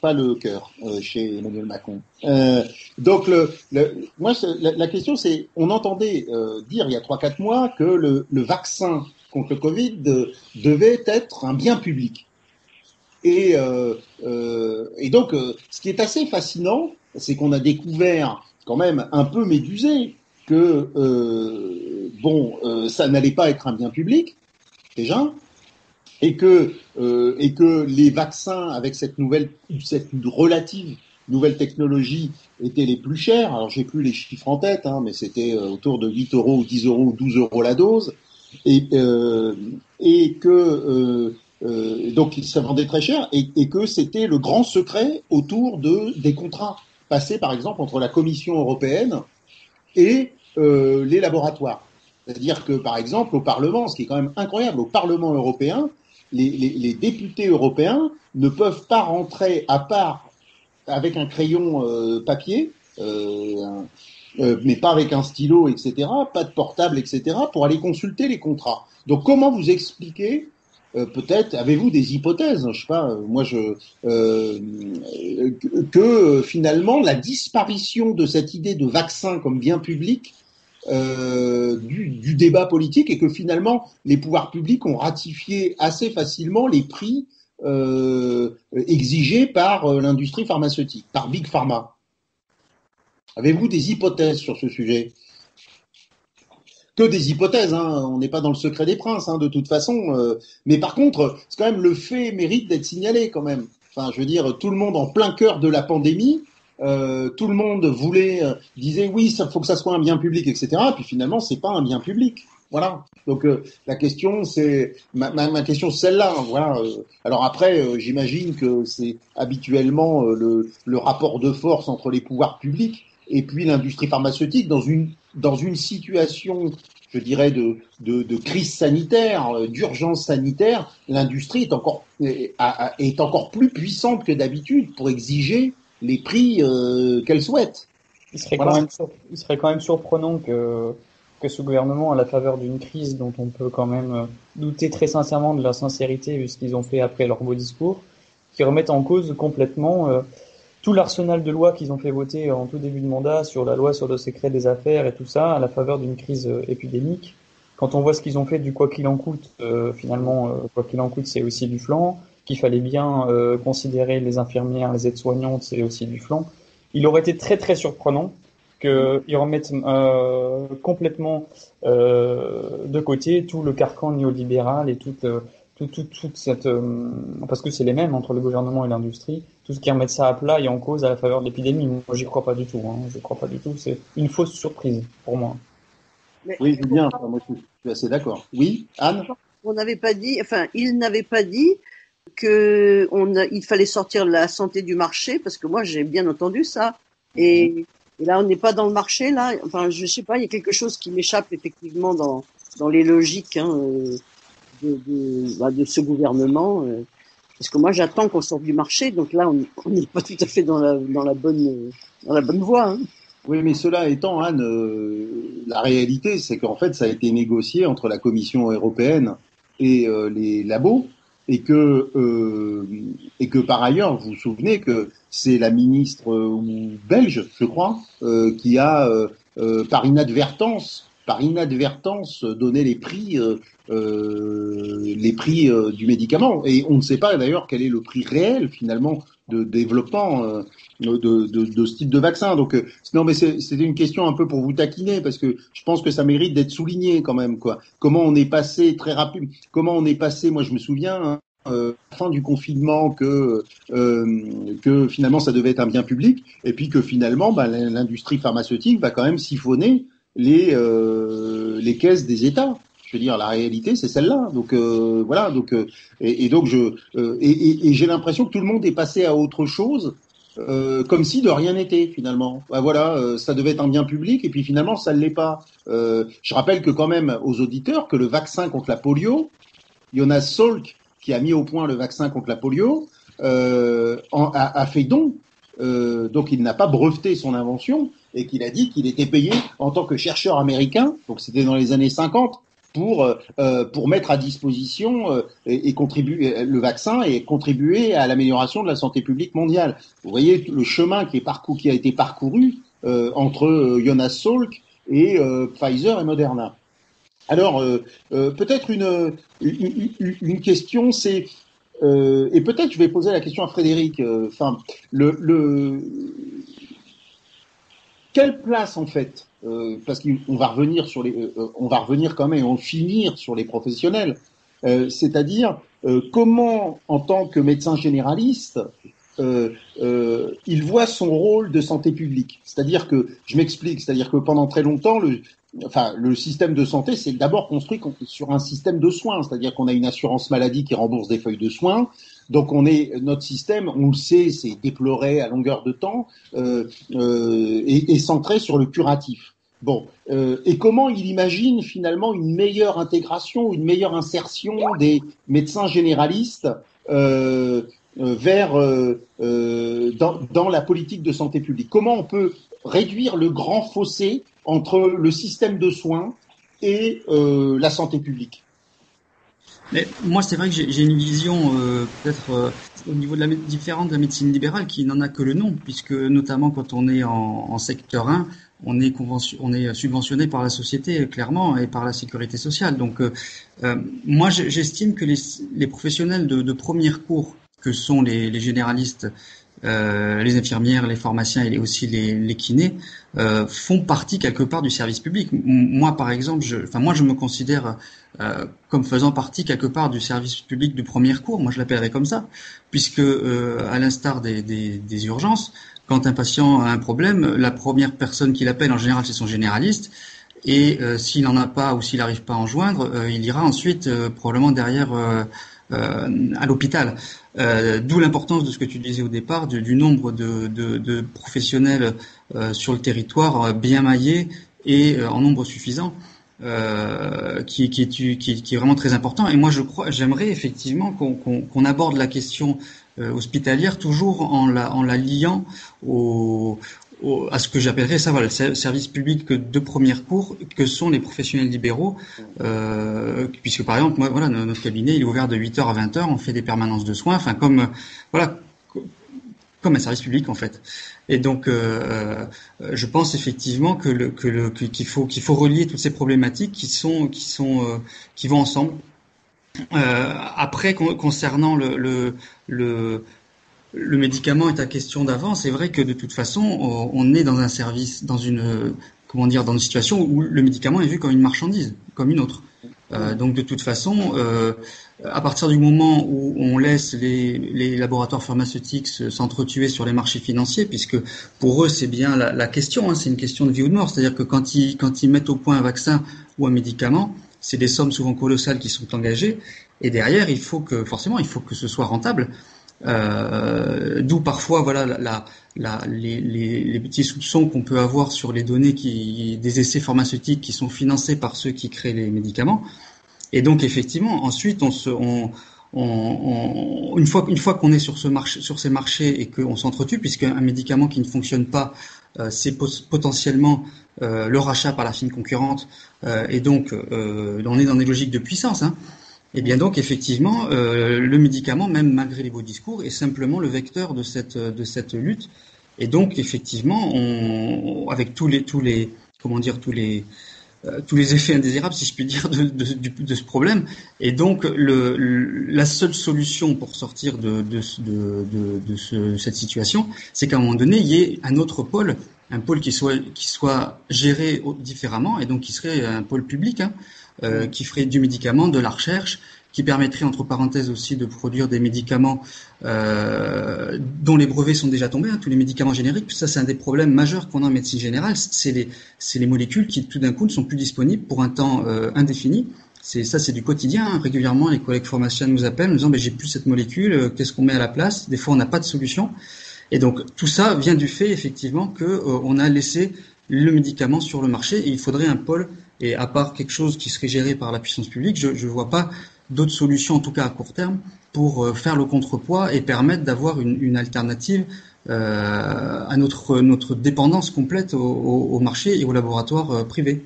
pas le cœur chez Emmanuel Macron. Donc moi, la question c'est, on entendait dire il y a 3-4 mois que le vaccin contre le Covid devait être un bien public. Et donc, ce qui est assez fascinant, c'est qu'on a découvert quand même un peu médusé que ça n'allait pas être un bien public déjà, et que les vaccins avec cette relative nouvelle technologie étaient les plus chers. Alors j'ai plus les chiffres en tête, hein, mais c'était autour de 8 euros ou 10 euros ou 12 euros la dose, et que donc ça vendait très cher, et que c'était le grand secret autour des contrats passés par exemple entre la Commission européenne et les laboratoires. C'est-à-dire que par exemple au Parlement, ce qui est quand même incroyable, au Parlement européen, les députés européens ne peuvent pas rentrer à part avec un crayon papier, mais pas avec un stylo, etc., pas de portable, etc., pour aller consulter les contrats. Donc comment vous expliquez, peut-être, avez-vous des hypothèses, je sais pas, que finalement la disparition de cette idée de vaccin comme bien public du débat politique, et que finalement les pouvoirs publics ont ratifié assez facilement les prix exigés par l'industrie pharmaceutique, par Big Pharma. Avez-vous des hypothèses sur ce sujet? Que des hypothèses, hein, on n'est pas dans le secret des princes, hein, de toute façon. Mais par contre, c'est quand même, le fait mérite d'être signalé quand même. Enfin, je veux dire, tout le monde en plein cœur de la pandémie, tout le monde disait oui, ça faut que ça soit un bien public, etc. Puis finalement, c'est pas un bien public. Voilà. Donc la question, c'est ma question, c'est celle-là. Hein, voilà. Alors après, j'imagine que c'est habituellement le rapport de force entre les pouvoirs publics et puis l'industrie pharmaceutique dans une situation, je dirais, de crise sanitaire, d'urgence sanitaire. L'industrie est encore plus puissante que d'habitude pour exiger les prix qu'elle souhaite. Il serait quand même surprenant que ce gouvernement, à la faveur d'une crise dont on peut quand même douter très sincèrement de la sincérité vu ce qu'ils ont fait après leur beau discours, qui remettent en cause complètement tout l'arsenal de lois qu'ils ont fait voter en tout début de mandat sur la loi sur le secret des affaires et tout ça, à la faveur d'une crise épidémique. Quand on voit ce qu'ils ont fait du quoi qu'il en coûte, finalement, quoi qu'il en coûte, c'est aussi du flanc, qu'il fallait bien considérer les infirmières, les aides-soignantes, c'est aussi du flanc. Il aurait été très très surprenant qu'ils remettent complètement de côté tout le carcan néolibéral et toute cette parce que c'est les mêmes entre le gouvernement et l'industrie, tout ce qui remettent ça à plat et en cause à la faveur de l'épidémie. Moi, j'y crois pas du tout. Hein. Je crois pas du tout. C'est une fausse surprise pour moi. Mais oui, Julien, moi je suis assez d'accord. Oui, Anne? Il n'avait pas dit il fallait sortir la santé du marché, parce que moi j'ai bien entendu ça. Et là, on n'est pas dans le marché, là. Enfin, je sais pas, il y a quelque chose qui m'échappe effectivement dans les logiques de ce gouvernement. Parce que moi, j'attends qu'on sorte du marché, donc là, on n'est pas tout à fait dans la bonne voie. Hein. Oui, mais cela étant, Anne, la réalité, c'est qu'en fait, ça a été négocié entre la Commission européenne et les labos, et que par ailleurs, vous vous souvenez que c'est la ministre belge, je crois, qui a, par inadvertance, par inadvertance donné les prix du médicament. Et on ne sait pas d'ailleurs quel est le prix réel finalement de développement de ce type de vaccin. Donc non, mais c'était une question un peu pour vous taquiner, parce que je pense que ça mérite d'être souligné quand même, quoi. Comment on est passé très rapide, moi je me souviens, hein, à la fin du confinement que finalement ça devait être un bien public, et puis que finalement l'industrie pharmaceutique va quand même siphonner les caisses des États. Je veux dire, la réalité, c'est celle-là. Donc voilà. Donc donc j'ai l'impression que tout le monde est passé à autre chose, comme si de rien n'était finalement. Voilà, ça devait être un bien public et puis finalement ça ne l'est pas. Je rappelle que quand même aux auditeurs que le vaccin contre la polio, Jonas Salk, qui a mis au point le vaccin contre la polio, a fait don. Donc il n'a pas breveté son invention et qu'il a dit qu'il était payé en tant que chercheur américain. Donc c'était dans les années 50. Pour mettre à disposition et contribuer le vaccin et contribuer à l'amélioration de la santé publique mondiale. Vous voyez le chemin qui a été parcouru entre Jonas Salk et Pfizer et Moderna. Alors peut-être une question, c'est et peut-être je vais poser la question à Frédéric. Quelle place en fait, parce qu'on va revenir on va revenir quand même et on va finir sur les professionnels, c'est-à-dire comment en tant que médecin généraliste il voit son rôle de santé publique. C'est-à-dire que, je m'explique, c'est-à-dire que pendant très longtemps le système de santé, c'est d'abord construit sur un système de soins, c'est-à-dire qu'on a une assurance maladie qui rembourse des feuilles de soins. Donc notre système, on le sait, c'est déploré à longueur de temps et centré sur le curatif. Bon, et comment il imagine finalement une meilleure intégration, une meilleure insertion des médecins généralistes vers dans la politique de santé publique? Comment on peut réduire le grand fossé entre le système de soins et la santé publique? Mais moi, c'est vrai que j'ai une vision peut-être au niveau différente de la médecine libérale qui n'en a que le nom, puisque notamment quand on est en secteur 1, on est subventionné par la société clairement et par la sécurité sociale. Donc moi, j'estime que les professionnels de premier recours, que sont les généralistes, les infirmières, les pharmaciens et aussi les kinés, font partie quelque part du service public. Moi, par exemple, moi, je me considère comme faisant partie quelque part du service public du premier recours. Moi, je l'appellerais comme ça, puisque à l'instar des urgences, quand un patient a un problème, la première personne qu'il appelle en général, c'est son généraliste. Et s'il n'en a pas ou s'il n'arrive pas à en joindre, il ira ensuite probablement derrière à l'hôpital. D'où l'importance de ce que tu disais au départ, du nombre de professionnels sur le territoire bien maillés et en nombre suffisant, qui est vraiment très important. Et moi, j'aimerais effectivement qu'on aborde la question hospitalière toujours en la liant à ce que j'appellerais ça, voilà, le service public de premier recours, que sont les professionnels libéraux, puisque par exemple, moi, voilà, notre cabinet, il est ouvert de 8h à 20h, on fait des permanences de soins, enfin, comme un service public, en fait. Et donc, je pense effectivement qu'il faut relier toutes ces problématiques qui vont ensemble. Après, concernant le médicament et ta question d'avant, c'est vrai que de toute façon, on est dans un service, dans une situation où le médicament est vu comme une marchandise, comme une autre. Donc de toute façon, à partir du moment où on laisse les laboratoires pharmaceutiques s'entretuer sur les marchés financiers, puisque pour eux c'est bien la question, hein, c'est une question de vie ou de mort, c'est-à-dire que quand ils mettent au point un vaccin ou un médicament, c'est des sommes souvent colossales qui sont engagées, et derrière il faut que ce soit rentable. D'où parfois voilà les petits soupçons qu'on peut avoir sur les données des essais pharmaceutiques qui sont financés par ceux qui créent les médicaments. Et donc effectivement ensuite une fois qu'on est sur ces marchés et qu'on s'entretue, puisqu'un médicament qui ne fonctionne pas, c'est potentiellement le rachat par la fine concurrente, et donc on est dans des logiques de puissance, hein. Et bien donc effectivement, le médicament, même malgré les beaux discours, est simplement le vecteur de cette lutte. Et donc effectivement, avec tous les tous les effets indésirables, si je puis dire, de ce problème. Et donc, la seule solution pour sortir de cette situation, c'est qu'à un moment donné, il y ait un autre pôle, un pôle qui soit géré différemment, et donc qui serait un pôle public, qui ferait du médicament, de la recherche, qui permettrait, entre parenthèses aussi, de produire des médicaments dont les brevets sont déjà tombés, tous les médicaments génériques. Ça, c'est un des problèmes majeurs qu'on a en médecine générale. C'est les molécules qui, tout d'un coup, ne sont plus disponibles pour un temps indéfini. C'est du quotidien. Régulièrement, les collègues pharmaciens nous appellent, nous disant j'ai plus cette molécule, qu'est-ce qu'on met à la place? Des fois, on n'a pas de solution. Et donc, tout ça vient du fait, effectivement, que on a laissé le médicament sur le marché, et il faudrait un pôle. Et à part quelque chose qui serait géré par la puissance publique, je vois pas d'autres solutions, en tout cas à court terme, pour faire le contrepoids et permettre d'avoir une alternative à notre dépendance complète au marché et aux laboratoires privés.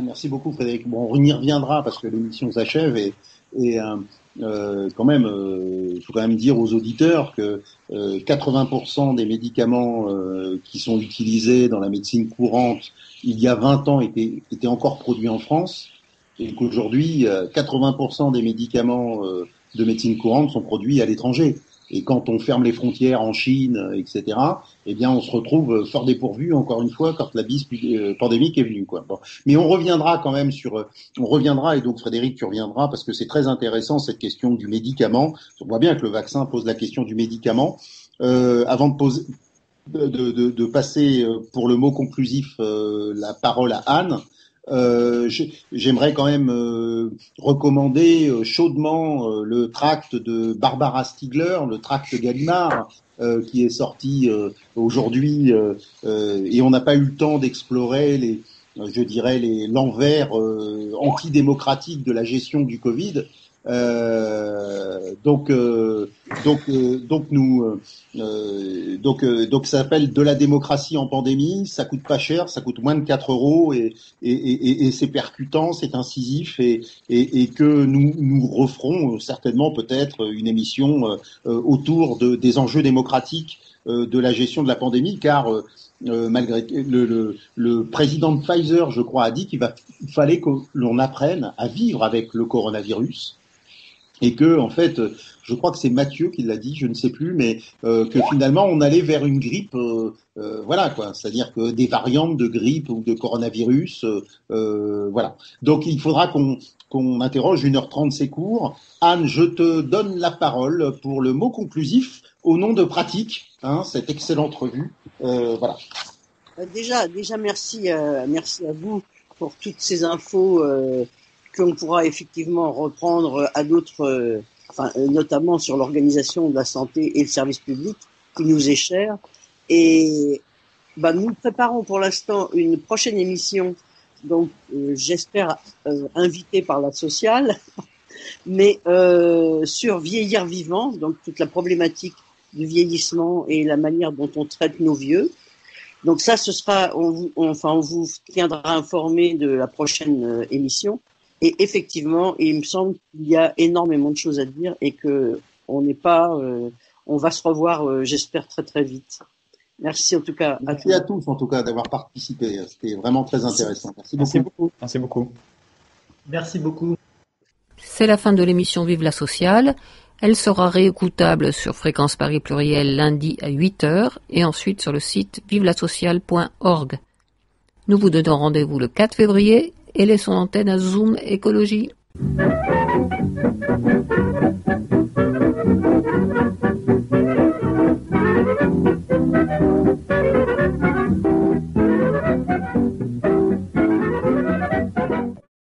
Merci beaucoup, Frédéric. Bon, on y reviendra parce que l'émission s'achève et quand même, il faut quand même dire aux auditeurs que 80% des médicaments qui sont utilisés dans la médecine courante il y a 20 ans étaient encore produits en France. Et qu'aujourd'hui, 80% des médicaments de médecine courante sont produits à l'étranger. Et quand on ferme les frontières en Chine, etc., eh bien, on se retrouve fort dépourvu, encore une fois, quand la bise pandémique est venue, quoi. Bon. Mais on reviendra quand même et donc Frédéric, tu reviendras, parce que c'est très intéressant, cette question du médicament. On voit bien que le vaccin pose la question du médicament. Avant de passer pour le mot conclusif la parole à Anne, j'aimerais quand même recommander chaudement le tract de Barbara Stiegler, le tract Gallimard, qui est sorti aujourd'hui, et on n'a pas eu le temps d'explorer l'envers antidémocratique de la gestion du Covid. Donc ça s'appelle De la démocratie en pandémie. Ça coûte pas cher, ça coûte moins de 4 € et c'est percutant, c'est incisif et que nous referons certainement peut-être une émission autour des enjeux démocratiques de la gestion de la pandémie, car malgré le président de Pfizer, je crois, a dit qu'il fallait que l'on apprenne à vivre avec le coronavirus. Et que, en fait, je crois que c'est Mathieu qui l'a dit, je ne sais plus, mais que finalement on allait vers une grippe, voilà quoi. C'est-à-dire que des variantes de grippe ou de coronavirus, voilà. Donc il faudra qu'on interroge 1h30, c'est court. Anne, je te donne la parole pour le mot conclusif au nom de Pratique, cette excellente revue. Voilà. Déjà, merci à vous pour toutes ces infos. Qu'on pourra effectivement reprendre à d'autres, notamment sur l'organisation de la santé et le service public, qui nous est cher. Et nous préparons pour l'instant une prochaine émission, donc j'espère invitée par la sociale, mais sur vieillir vivant, donc toute la problématique du vieillissement et la manière dont on traite nos vieux. Donc ça, ce sera, on vous tiendra informé de la prochaine émission. Et effectivement, il me semble qu'il y a énormément de choses à dire et que on va se revoir, j'espère très très vite. Merci en tout cas. Merci à tous en tout cas d'avoir participé. C'était vraiment très intéressant. Merci beaucoup. Merci beaucoup. Merci beaucoup. C'est la fin de l'émission Vive la Sociale. Elle sera réécoutable sur Fréquence Paris Pluriel lundi à 8h et ensuite sur le site vivelasociale.org. Nous vous donnons rendez-vous le 4 février et laissons l'antenne à Zoom Écologie.